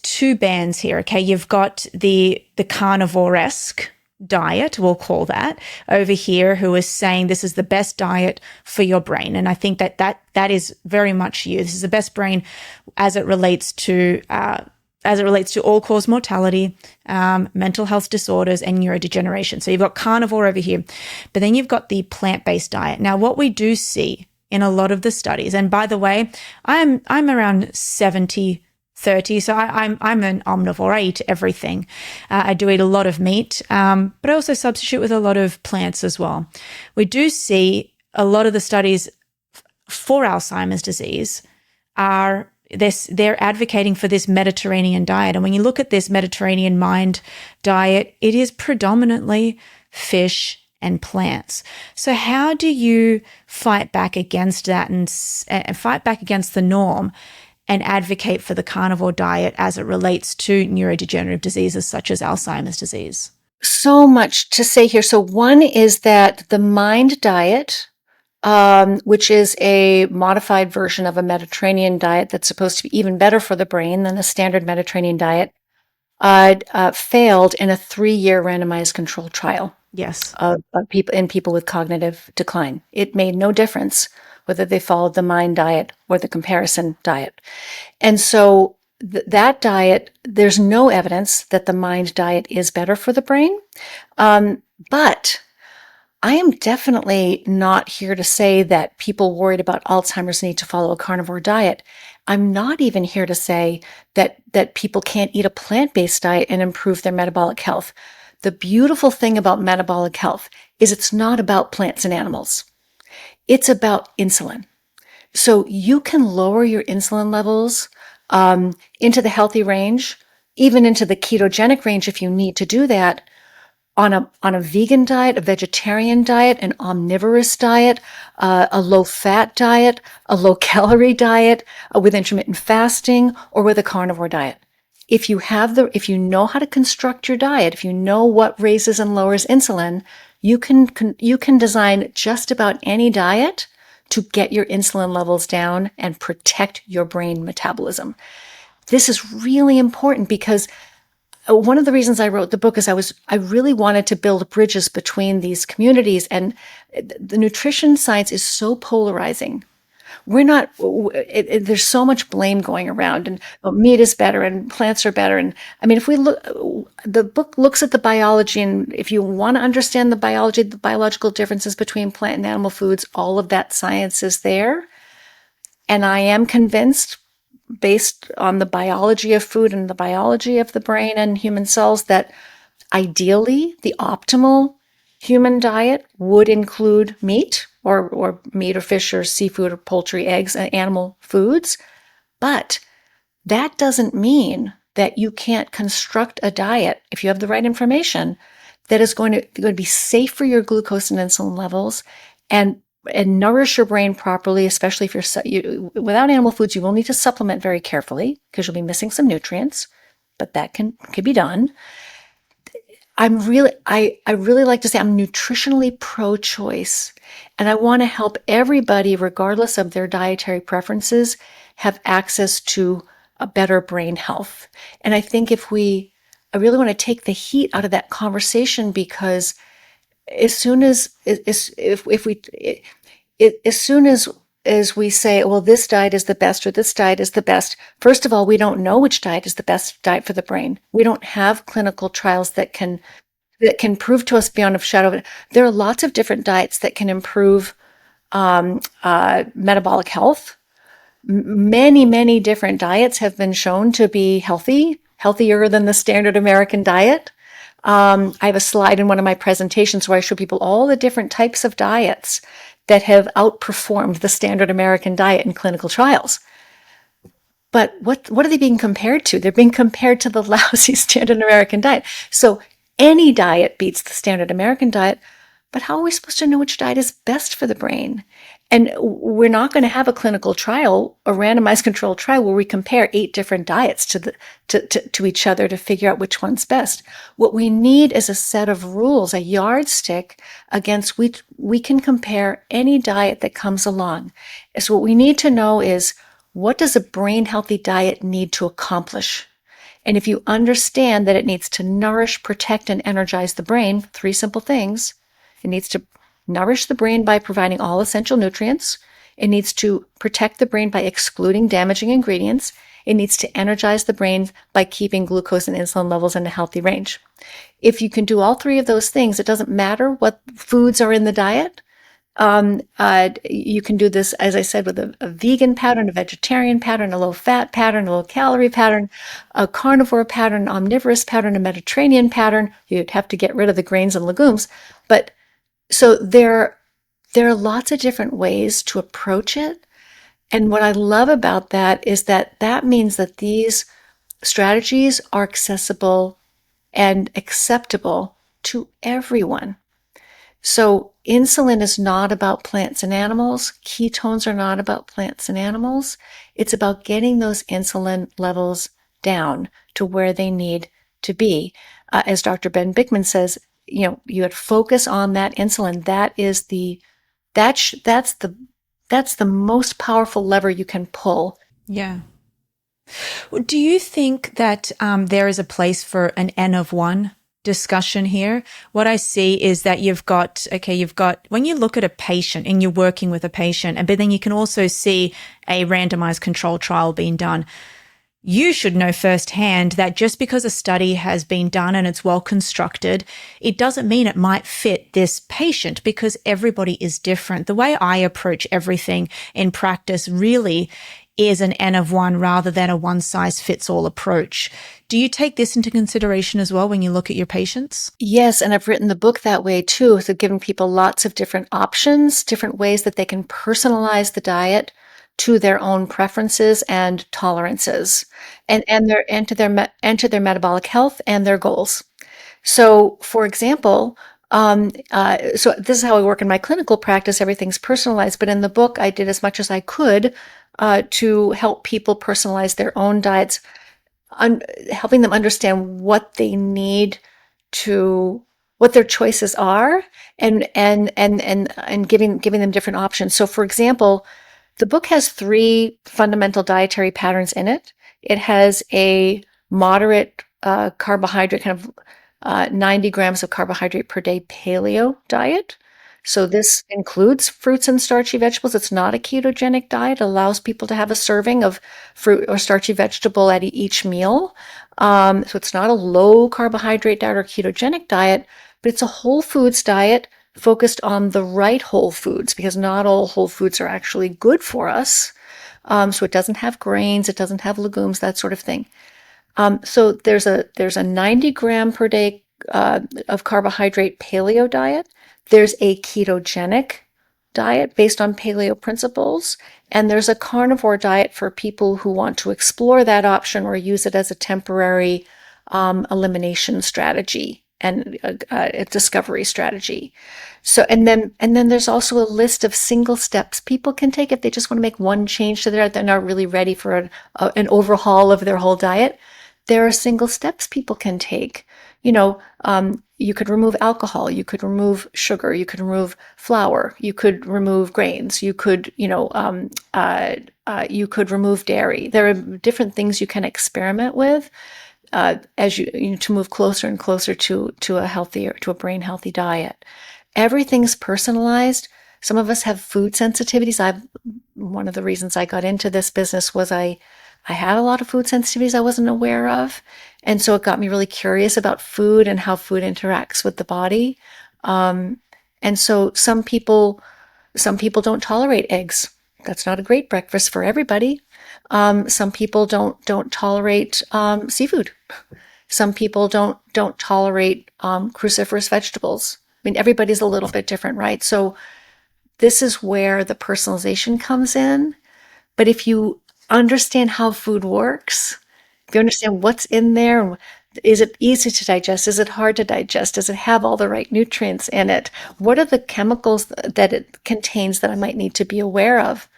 two bands here. Okay, you've got the carnivore-esque diet, we'll call that, over here, who is saying this is the best diet for your brain. And I think that is very much you. This is the best brain as it relates to all-cause mortality, mental health disorders, and neurodegeneration. So you've got carnivore over here, but then you've got the plant-based diet. Now, what we do see in a lot of the studies, and by the way, I'm around 70-30, so I'm an omnivore. I eat everything. I do eat a lot of meat, but I also substitute with a lot of plants as well. We do see a lot of the studies for Alzheimer's disease they're advocating for this Mediterranean diet. And when you look at this Mediterranean mind diet, it is predominantly fish and plants. So how do you fight back against that and fight back against the norm and advocate for the carnivore diet as it relates to neurodegenerative diseases such as Alzheimer's disease? So much to say here. So one is that the mind diet, which is a modified version of a Mediterranean diet that's supposed to be even better for the brain than the standard Mediterranean diet, failed in a 3-year randomized controlled trial. Yes. Of people with cognitive decline. It made no difference whether they followed the mind diet or the comparison diet. And so that diet, there's no evidence that the mind diet is better for the brain. But I am definitely not here to say that people worried about Alzheimer's need to follow a carnivore diet. I'm not even here to say that people can't eat a plant-based diet and improve their metabolic health. The beautiful thing about metabolic health is it's not about plants and animals. It's about insulin. So you can lower your insulin levels into the healthy range, even into the ketogenic range if you need to do that, on a vegan diet, a vegetarian diet, an omnivorous diet, a low-fat diet, a low-calorie diet, with intermittent fasting, or with a carnivore diet. If you know how to construct your diet, if you know what raises and lowers insulin, you can design just about any diet to get your insulin levels down and protect your brain metabolism. This is really important because one of the reasons I wrote the book is I really wanted to build bridges between these communities, and the nutrition science is so polarizing. There's so much blame going around, and meat is better and plants are better. And I mean, if we look, the book looks at the biology, and if you want to understand the biology, the biological differences between plant and animal foods, all of that science is there. And I am convinced, based on the biology of food and the biology of the brain and human cells, that ideally the optimal human diet would include meat or meat or fish or seafood or poultry, eggs, and animal foods. But that doesn't mean that you can't construct a diet, if you have the right information, that is going to be safe for your glucose and insulin levels and nourish your brain properly, especially if without animal foods. You will need to supplement very carefully because you'll be missing some nutrients, but that can be done. I really like to say I'm nutritionally pro-choice, and I want to help everybody, regardless of their dietary preferences, have access to a better brain health. And I think if we I really want to take the heat out of that conversation, because as soon as if we as soon as we say, well, this diet is the best or this diet is the best, first of all, we don't know which diet is the best diet for the brain. We don't have clinical trials that can prove to us beyond a shadow of it. There are lots of different diets that can improve metabolic health. Many different diets have been shown to be healthier than the standard American diet. I have a slide in one of my presentations where I show people all the different types of diets that have outperformed the standard American diet in clinical trials. But what are they being compared to? They're being compared to the lousy standard American diet. So any diet beats the standard American diet, but how are we supposed to know which diet is best for the brain? And we're not going to have a clinical trial, a randomized controlled trial, where we compare 8 different diets to each other to figure out which one's best. What we need is a set of rules, a yardstick against which we can compare any diet that comes along. So what we need to know is, what does a brain healthy diet need to accomplish? And if you understand that it needs to nourish, protect, and energize the brain, 3 simple things. It needs to nourish the brain by providing all essential nutrients. It needs to protect the brain by excluding damaging ingredients. It needs to energize the brain by keeping glucose and insulin levels in a healthy range. If you can do all 3 of those things, it doesn't matter what foods are in the diet. You can do this, as I said, with a vegan pattern, a vegetarian pattern, a low-fat pattern, a low-calorie pattern, a carnivore pattern, an omnivorous pattern, a Mediterranean pattern. You'd have to get rid of the grains and legumes. But so there are lots of different ways to approach it. And what I love about that is that means that these strategies are accessible and acceptable to everyone. So insulin is not about plants and animals. Ketones are not about plants and animals. It's about getting those insulin levels down to where they need to be. As Dr. Ben Bickman says, you had focus on that insulin. That's the most powerful lever you can pull. Yeah. Do you think that there is a place for an N of 1 discussion here? What I see is that you've got, when you look at a patient and you're working with a patient, but then you can also see a randomized controlled trial being done. You should know firsthand that just because a study has been done and it's well constructed, it doesn't mean it might fit this patient, because everybody is different. The way I approach everything in practice really is an N of 1 rather than a one-size-fits-all approach. Do you take this into consideration as well when you look at your patients? Yes, and I've written the book that way too, so giving people lots of different options, different ways that they can personalize the diet to their own preferences and tolerances, and to their metabolic health and their goals. So, for example, so this is how I work in my clinical practice. Everything's personalized, but in the book, I did as much as I could to help people personalize their own diets, helping them understand what they need what their choices are, and giving them different options. So, for example, the book has 3 fundamental dietary patterns in it. It has a moderate carbohydrate, kind of 90 grams of carbohydrate per day paleo diet. So this includes fruits and starchy vegetables. It's not a ketogenic diet. It allows people to have a serving of fruit or starchy vegetable at each meal. So it's not a low carbohydrate diet or ketogenic diet, but it's a whole foods diet focused on the right whole foods, because not all whole foods are actually good for us. So it doesn't have grains, it doesn't have legumes, that sort of thing. So there's a 90 gram per day of carbohydrate paleo diet. There's a ketogenic diet based on paleo principles, and there's a carnivore diet for people who want to explore that option or use it as a temporary elimination strategy and a discovery strategy. So, and then there's also a list of single steps people can take if they just want to make one change to their diet. They're not really ready for an overhaul of their whole diet. There are single steps people can take. You could remove alcohol, you could remove sugar, you could remove flour, you could remove grains, you could, you could remove dairy. There are different things you can experiment with. as you to move closer and closer to a brain healthy diet. Everything's personalized. Some of us have food sensitivities. One of the reasons I got into this business was I had a lot of food sensitivities I wasn't aware of. And so it got me really curious about food and how food interacts with the body. And so some people don't tolerate eggs. That's not a great breakfast for everybody. Some people don't tolerate seafood. Some people don't tolerate cruciferous vegetables. I mean, everybody's a little bit different, right? So this is where the personalization comes in. But if you understand how food works, if you understand what's in there, is it easy to digest? Is it hard to digest? Does it have all the right nutrients in it? What are the chemicals that it contains that I might need to be aware of?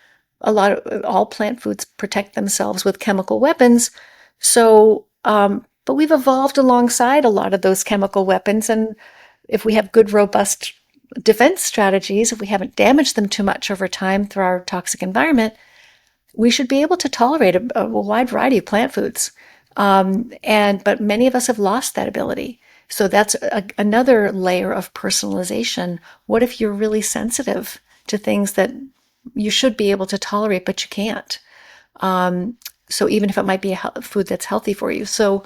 All plant foods protect themselves with chemical weapons. So, but we've evolved alongside a lot of those chemical weapons. And if we have good, robust defense strategies, if we haven't damaged them too much over time through our toxic environment, we should be able to tolerate a wide variety of plant foods. But many of us have lost that ability. So that's another layer of personalization. What if you're really sensitive to things that you should be able to tolerate, but you can't? So even if it might be a food that's healthy for you. So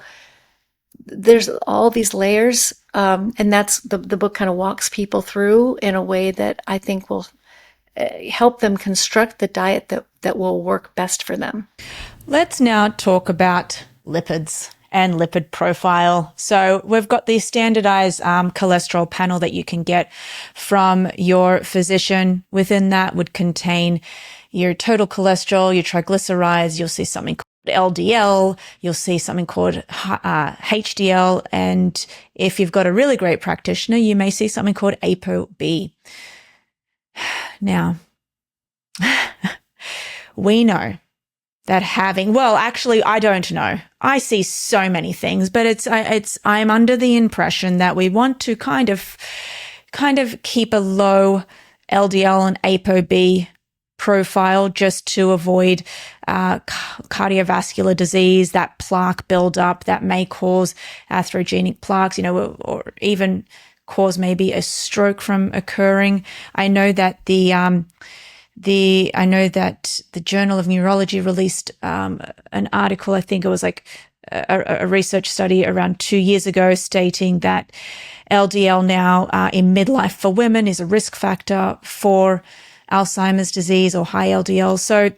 there's all these layers, and that's the book kind of walks people through in a way that I think will help them construct the diet that will work best for them. Let's now talk about lipids and lipid profile. So we've got the standardized cholesterol panel that you can get from your physician. Within that would contain your total cholesterol, your triglycerides. You'll see something called LDL. You'll see something called HDL. And if you've got a really great practitioner, you may see something called ApoB. Now, we know that actually, I don't know. I see so many things, but I'm under the impression that we want to kind of keep a low LDL and ApoB profile just to avoid cardiovascular disease, that plaque buildup that may cause atherogenic plaques, or even cause maybe a stroke from occurring. I know that the Journal of Neurology released an article, I think it was like a research study around 2 years ago, stating that LDL now in midlife for women is a risk factor for Alzheimer's disease or high LDL. So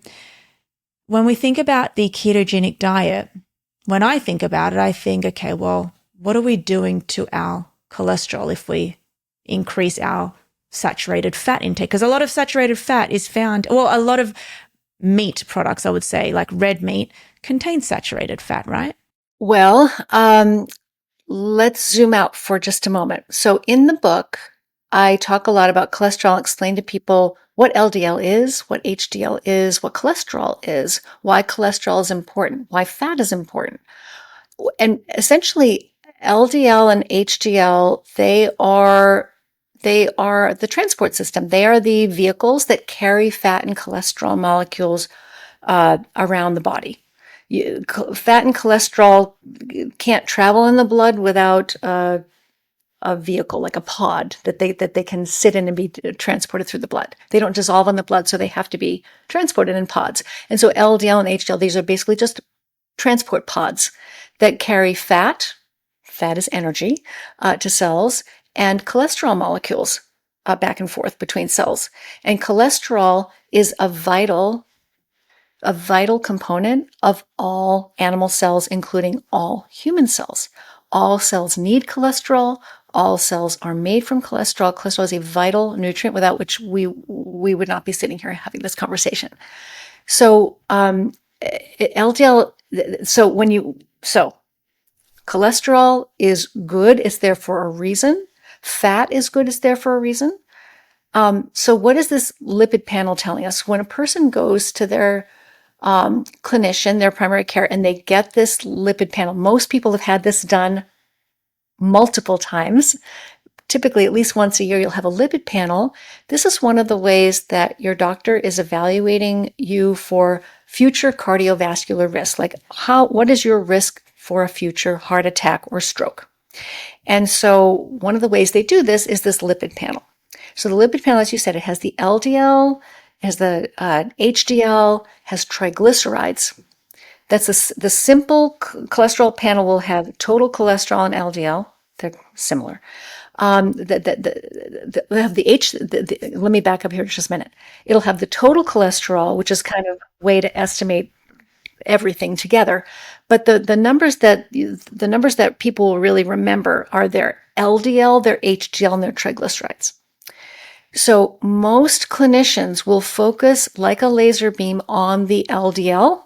when we think about the ketogenic diet, when I think about it, I think, okay, well, what are we doing to our cholesterol if we increase our saturated fat intake? Because a lot of saturated fat is found, a lot of meat products, I would say, like red meat, contains saturated fat, right? Well, let's zoom out for just a moment. So in the book, I talk a lot about cholesterol, explain to people what LDL is, what HDL is, what cholesterol is, why cholesterol is important, why fat is important. And essentially, LDL and HDL, they are the transport system. They are the vehicles that carry fat and cholesterol molecules around the body. Fat and cholesterol can't travel in the blood without a vehicle, like a pod that they can sit in and be transported through the blood. They don't dissolve in the blood, so they have to be transported in pods. And so LDL and HDL, these are basically just transport pods that carry fat. Fat is energy to cells, and cholesterol molecules back and forth between cells. And cholesterol is a vital component of all animal cells, including all human cells. All cells need cholesterol. All cells are made from cholesterol. Cholesterol is a vital nutrient without which we would not be sitting here having this conversation. So LDL. So cholesterol is good. It's there for a reason. Fat is good. It's there for a reason. So what is this lipid panel telling us? When a person goes to their clinician, their primary care, and they get this lipid panel, most people have had this done multiple times. Typically, at least once a year, you'll have a lipid panel. This is one of the ways that your doctor is evaluating you for future cardiovascular risk. Like what is your risk for a future heart attack or stroke. And so one of the ways they do this is this lipid panel. So the lipid panel, as you said, it has the LDL, has the HDL, has triglycerides. That's the simple cholesterol panel will have total cholesterol and LDL. They're similar. They'll have let me back up here just a minute. It'll have the total cholesterol, which is kind of a way to estimate everything together. But the numbers that people will really remember are their LDL, their HDL, and their triglycerides. So most clinicians will focus like a laser beam on the LDL.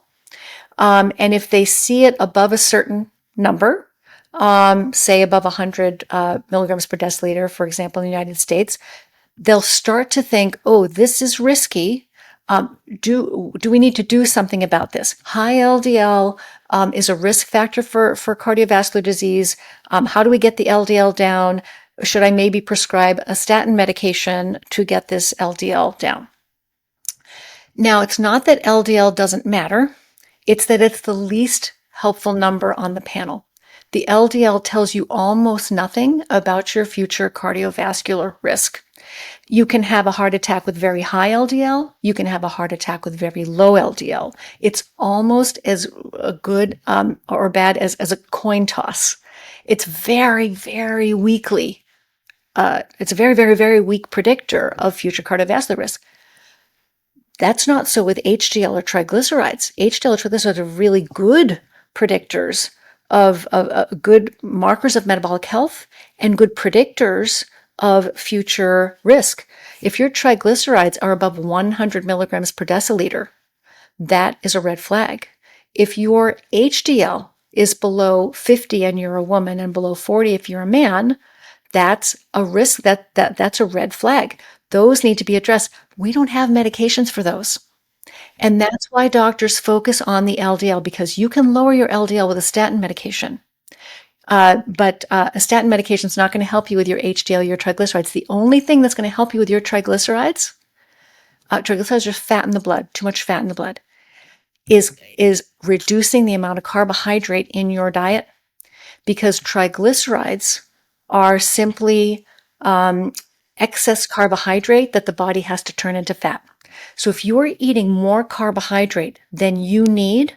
And if they see it above a certain number, say above 100 milligrams per deciliter, for example, in the United States, they'll start to think, oh, this is risky. Do we need to do something about this? High LDL is a risk factor for cardiovascular disease. How do we get the LDL down? Should I maybe prescribe a statin medication to get this LDL down? Now, it's not that LDL doesn't matter. It's that it's the least helpful number on the panel. The LDL tells you almost nothing about your future cardiovascular risk. You can have a heart attack with very high LDL. You can have a heart attack with very low LDL. It's almost as good or bad as a coin toss. It's very, very weakly. It's a very, very, very weak predictor of future cardiovascular risk. That's not so with HDL or triglycerides. HDL or triglycerides are really good predictors of good markers of metabolic health and good predictors of future risk. If your triglycerides are above 100 milligrams per deciliter, that is a red flag. If your HDL is below 50 and you're a woman and below 40 if you're a man, that's a risk, that's a red flag. Those need to be addressed. We don't have medications for those. And that's why doctors focus on the LDL, because you can lower your LDL with a statin medication. But a statin medication is not going to help you with your HDL, your triglycerides. The only thing that's going to help you with your triglycerides, triglycerides are fat in the blood, too much fat in the blood, is reducing the amount of carbohydrate in your diet, because triglycerides are simply excess carbohydrate that the body has to turn into fat. So if you're eating more carbohydrate than you need,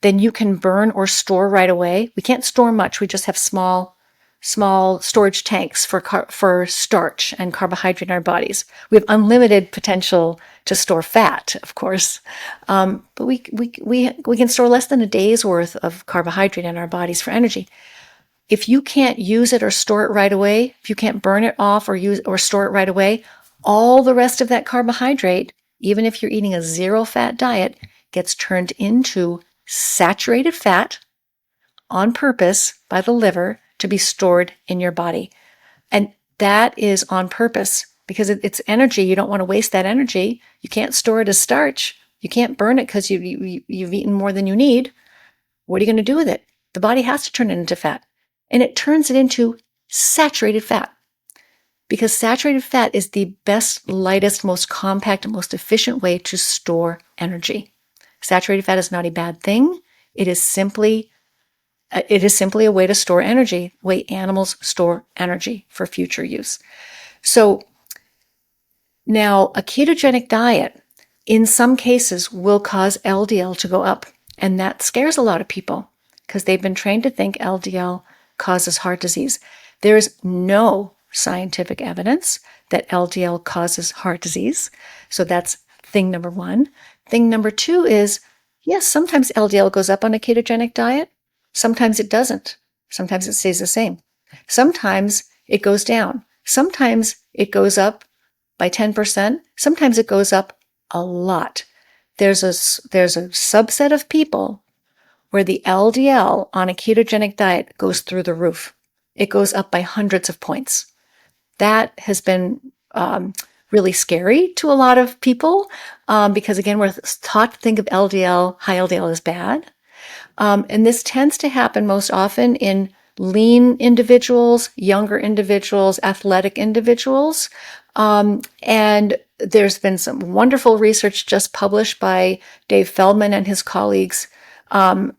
then you can burn or store right away. We can't store much. We just have small storage tanks for starch and carbohydrate in our bodies. We have unlimited potential to store fat, of course, but we can store less than a day's worth of carbohydrate in our bodies for energy. If you can't use it or store it right away, if you can't burn it off or use or store it right away, all the rest of that carbohydrate, even if you're eating a zero fat diet, gets turned into saturated fat on purpose by the liver to be stored in your body. And that is on purpose because it's energy. You don't want to waste that energy. You can't store it as starch. You can't burn it because you've eaten more than you need. What are you going to do with it? The body has to turn it into fat. And it turns it into saturated fat, because saturated fat is the best, lightest, most compact, and most efficient way to store energy. Saturated fat is not a bad thing. It is simply a way to store energy, the way animals store energy for future use. So now a ketogenic diet, in some cases, will cause LDL to go up. And that scares a lot of people because they've been trained to think LDL causes heart disease. There is no scientific evidence that LDL causes heart disease. So that's thing number one. Thing number two is, yes, sometimes LDL goes up on a ketogenic diet. Sometimes it doesn't. Sometimes it stays the same. Sometimes it goes down. Sometimes it goes up by 10%. Sometimes it goes up a lot. There's a subset of people where the LDL on a ketogenic diet goes through the roof. It goes up by hundreds of points. That has been really scary to a lot of people because, again, we're taught to think of LDL, high LDL, as bad. And this tends to happen most often in lean individuals, younger individuals, athletic individuals. And there's been some wonderful research just published by Dave Feldman and his colleagues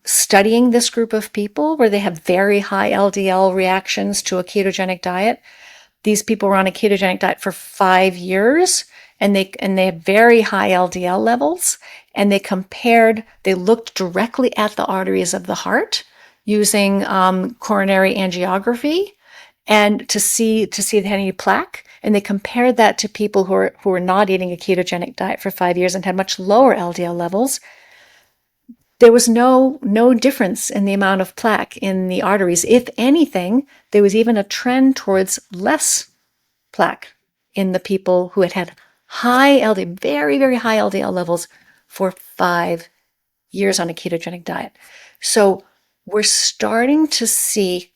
studying this group of people where they have very high LDL reactions to a ketogenic diet. These people were on a ketogenic diet for 5 years, and they have very high LDL levels. And they looked directly at the arteries of the heart using coronary angiography, and to see if they had any plaque. And they compared that to people who were not eating a ketogenic diet for 5 years and had much lower LDL levels. There was no difference in the amount of plaque in the arteries. If anything, there was even a trend towards less plaque in the people who had high LDL, very, very high LDL levels for 5 years on a ketogenic diet. So we're starting to see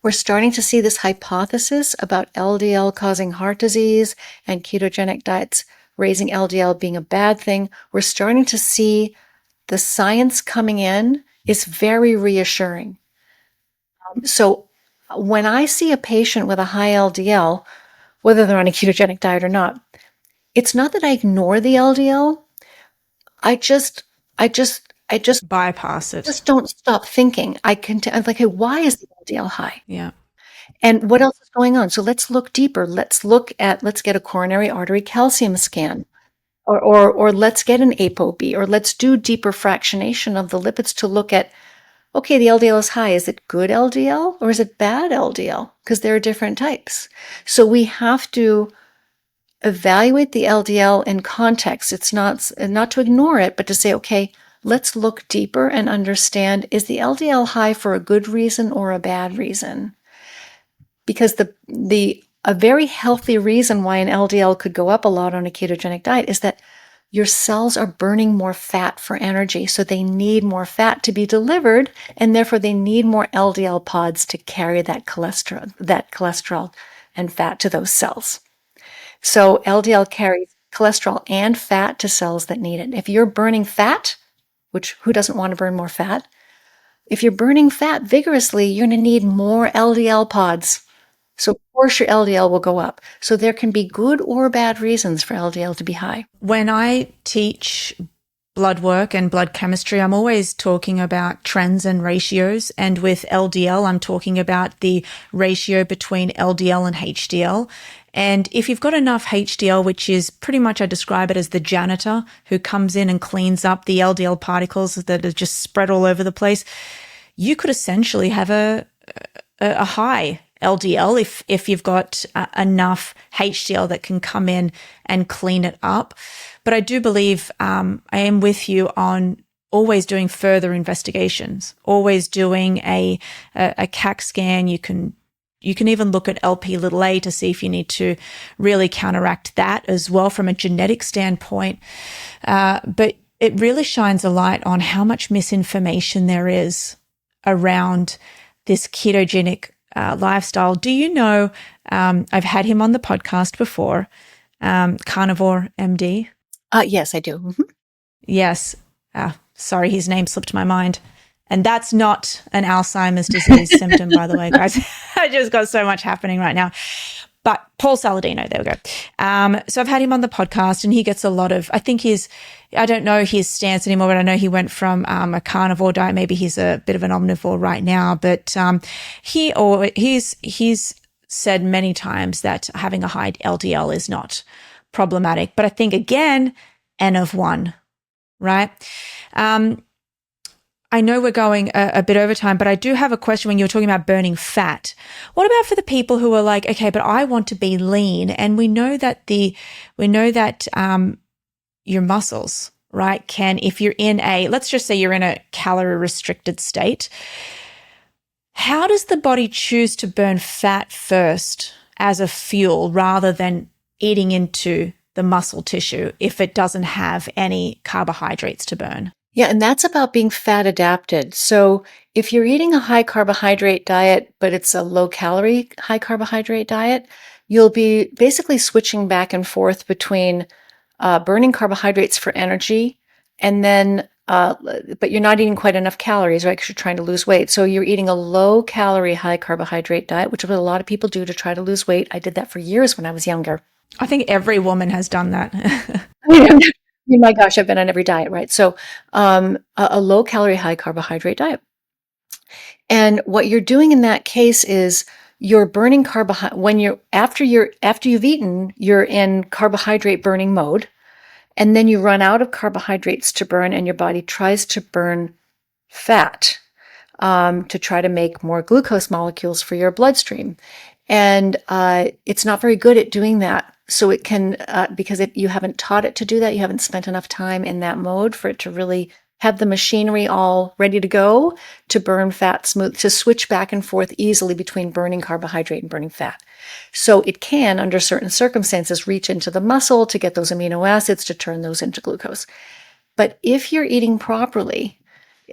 this hypothesis about LDL causing heart disease and ketogenic diets raising LDL being a bad thing. We're starting to see the science coming in is very reassuring. So when I see a patient with a high LDL, whether they're on a ketogenic diet or not, it's not that I ignore the LDL. I just bypass it. Just don't stop thinking. I'm like, hey, why is the LDL high? Yeah. And what else is going on? So let's look deeper. Let's get a coronary artery calcium scan. Or let's get an ApoB, or let's do deeper fractionation of the lipids to look at, okay, the LDL is high. Is it good LDL or is it bad LDL? Because there are different types. So we have to evaluate the LDL in context. It's not to ignore it, but to say, okay, let's look deeper and understand, is the LDL high for a good reason or a bad reason? Because a very healthy reason why an LDL could go up a lot on a ketogenic diet is that your cells are burning more fat for energy. So they need more fat to be delivered, and therefore they need more LDL pods to carry that cholesterol and fat to those cells. So LDL carries cholesterol and fat to cells that need it. If you're burning fat, which who doesn't want to burn more fat? If you're burning fat vigorously, you're going to need more LDL pods. So of course your LDL will go up. So there can be good or bad reasons for LDL to be high. When I teach blood work and blood chemistry, I'm always talking about trends and ratios. And with LDL, I'm talking about the ratio between LDL and HDL. And if you've got enough HDL, which is pretty much, I describe it as the janitor who comes in and cleans up the LDL particles that are just spread all over the place, you could essentially have a high LDL if you've got enough HDL that can come in and clean it up. But I do believe I am with you on always doing further investigations, always doing a CAC scan. You can even look at Lp(a) to see if you need to really counteract that as well from a genetic standpoint. But it really shines a light on how much misinformation there is around this ketogenic lifestyle. Do you know, I've had him on the podcast before, Carnivore MD? Yes, I do. Mm-hmm. Yes. Sorry, his name slipped my mind. And that's not an Alzheimer's disease symptom, by the way, guys. I just got so much happening right now. But Paul Saladino, there we go. So I've had him on the podcast, and he gets a lot of, I don't know his stance anymore, but I know he went from a carnivore diet. Maybe he's a bit of an omnivore right now, but he's said many times that having a high LDL is not problematic. But I think, again, N of one, right? I know we're going a bit over time, but I do have a question when you were talking about burning fat. What about for the people who are like, okay, but I want to be lean, and we know that your muscles, right, can, if you're in let's just say you're in a calorie restricted state, how does the body choose to burn fat first as a fuel rather than eating into the muscle tissue if it doesn't have any carbohydrates to burn? Yeah, and that's about being fat adapted. So if you're eating a high carbohydrate diet, but it's a low calorie high carbohydrate diet, you'll be basically switching back and forth between burning carbohydrates for energy, and then, but you're not eating quite enough calories, right? Because you're trying to lose weight. So you're eating a low calorie, high carbohydrate diet, which is what a lot of people do to try to lose weight. I did that for years when I was younger. I think every woman has done that. mean, my gosh, I've been on every diet, right? So, a low calorie, high carbohydrate diet. And what you're doing in that case is you're burning carbohydrate when after you've eaten, you're in carbohydrate burning mode, and then you run out of carbohydrates to burn, and your body tries to burn fat to try to make more glucose molecules for your bloodstream. And it's not very good at doing that. So it can, because you haven't taught it to do that, you haven't spent enough time in that mode for it to really have the machinery all ready to go to burn fat smooth, to switch back and forth easily between burning carbohydrate and burning fat. So it can, under certain circumstances, reach into the muscle to get those amino acids to turn those into glucose. But if you're eating properly,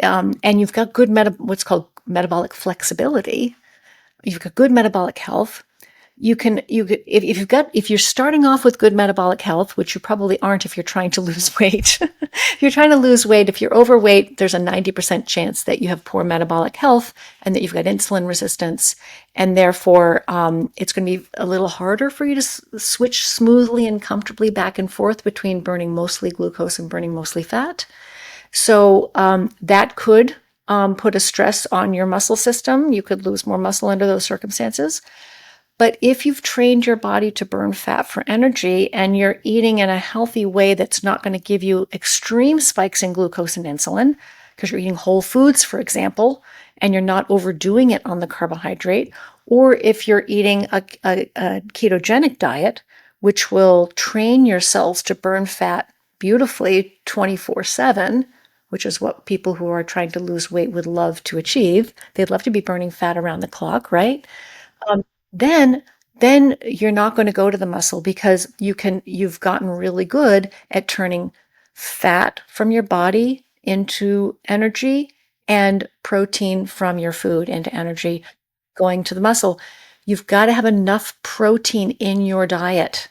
and you've got good what's called metabolic flexibility, you've got good metabolic health. If you're starting off with good metabolic health, which you probably aren't if you're trying to lose weight. If you're trying to lose weight, if you're overweight, there's a 90% chance that you have poor metabolic health and that you've got insulin resistance, and therefore it's going to be a little harder for you to switch smoothly and comfortably back and forth between burning mostly glucose and burning mostly fat. So that could put a stress on your muscle system. You could lose more muscle under those circumstances. But if you've trained your body to burn fat for energy and you're eating in a healthy way that's not going to give you extreme spikes in glucose and insulin, because you're eating whole foods, for example, and you're not overdoing it on the carbohydrate, or if you're eating a ketogenic diet, which will train your cells to burn fat beautifully 24/7, which is what people who are trying to lose weight would love to achieve. They'd love to be burning fat around the clock, right? Then you're not going to go to the muscle because you've gotten really good at turning fat from your body into energy and protein from your food into energy going to the muscle. You've got to have enough protein in your diet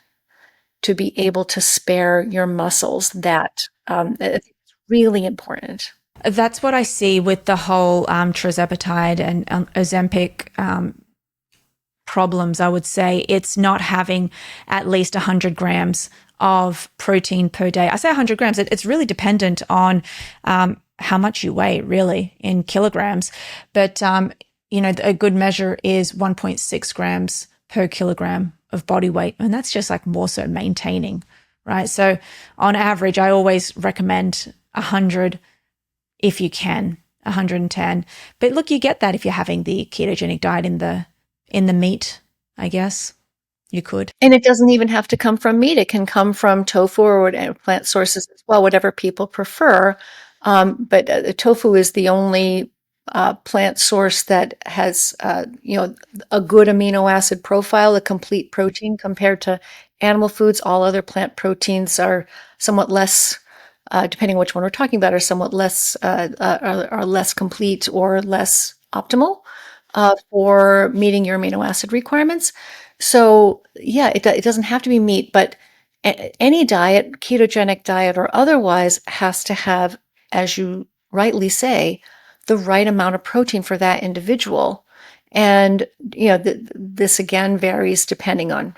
to be able to spare your muscles. It's really important. That's what I see with the whole tirzepatide and Ozempic problems. I would say it's not having at least 100 grams of protein per day. I say 100 grams. It's really dependent on how much you weigh, really, in kilograms. But a good measure is 1.6 grams per kilogram of body weight, and that's just like more so maintaining, right? So on average, I always recommend 100 if you can, 110. But look, you get that if you're having the ketogenic diet in the meat, I guess. You could. And it doesn't even have to come from meat. It can come from tofu or plant sources as well, whatever people prefer. But tofu is the only plant source that has, a good amino acid profile, a complete protein compared to animal foods. All other plant proteins are somewhat less, depending on which one we're talking about, are somewhat less, are less complete or less optimal for meeting your amino acid requirements. So yeah, it doesn't have to be meat, but any diet, ketogenic diet or otherwise, has to have, as you rightly say, the right amount of protein for that individual. And this again varies depending on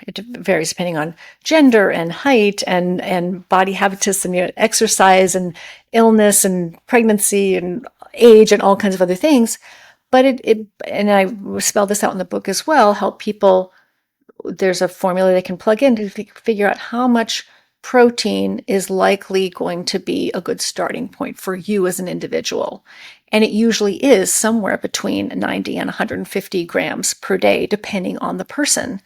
gender and height and body habitus and exercise and illness and pregnancy and age and all kinds of other things. But and I spell this out in the book as well, help people. There's a formula they can plug in to figure out how much protein is likely going to be a good starting point for you as an individual. And it usually is somewhere between 90 and 150 grams per day, depending on the person,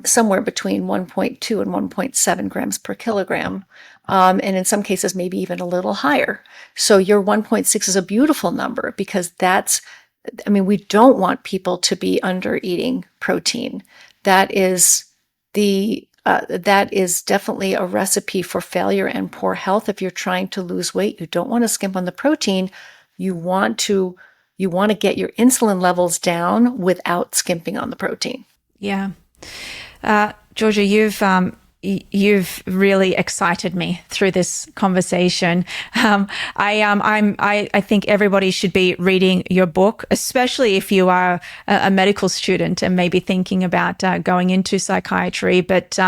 somewhere between 1.2 and 1.7 grams per kilogram. And in some cases, maybe even a little higher. So your 1.6 is a beautiful number because we don't want people to be under eating protein. That is definitely a recipe for failure and poor health. If you're trying to lose weight, you don't want to skimp on the protein. You want to get your insulin levels down without skimping on the protein. Yeah. Georgia, you've really excited me through this conversation. I think everybody should be reading your book, especially if you are a medical student and maybe thinking about going into psychiatry. But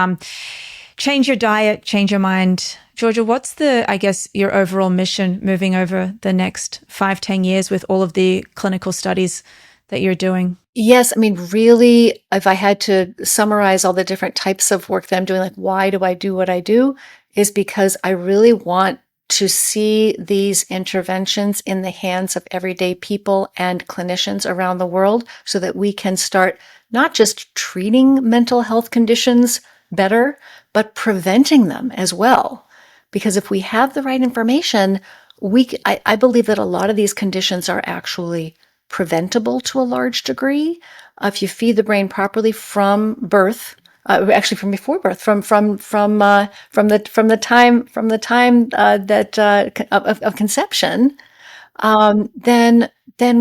change your diet, change your mind, Georgia, what's I guess, your overall mission moving over the next 5-10 years with all of the clinical studies that you're doing? Yes, I mean, really, if I had to summarize all the different types of work that I'm doing, like why do I do what I do, is because I really want to see these interventions in the hands of everyday people and clinicians around the world so that we can start not just treating mental health conditions better, but preventing them as well. Because if we have the right information, I believe that a lot of these conditions are actually preventable to a large degree if you feed the brain properly from birth. Actually, from before birth, from the time of conception, then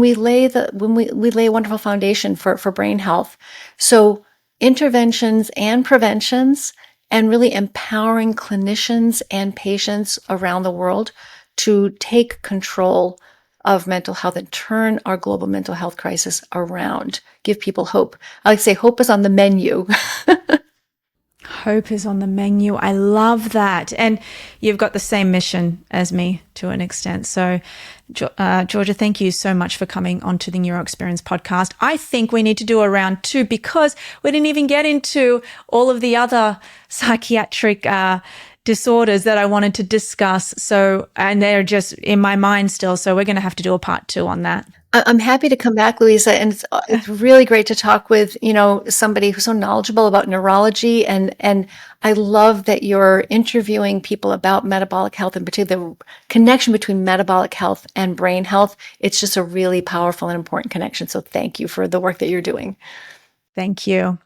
we lay we lay a wonderful foundation for brain health. So interventions and preventions, and really empowering clinicians and patients around the world to take control of mental health and turn our global mental health crisis around. Give people hope. I like to say hope is on the menu. Hope is on the menu. I love that. And you've got the same mission as me to an extent. So, Georgia, thank you so much for coming onto the Neuro Experience podcast. I think we need to do a round 2 because we didn't even get into all of the other psychiatric disorders that I wanted to discuss. So, and they're just in my mind still. So we're going to have to do a part 2 on that. I'm happy to come back, Louisa, and it's really great to talk with, somebody who's so knowledgeable about neurology, and I love that you're interviewing people about metabolic health, in particular the connection between metabolic health and brain health. It's just a really powerful and important connection. So thank you for the work that you're doing. Thank you.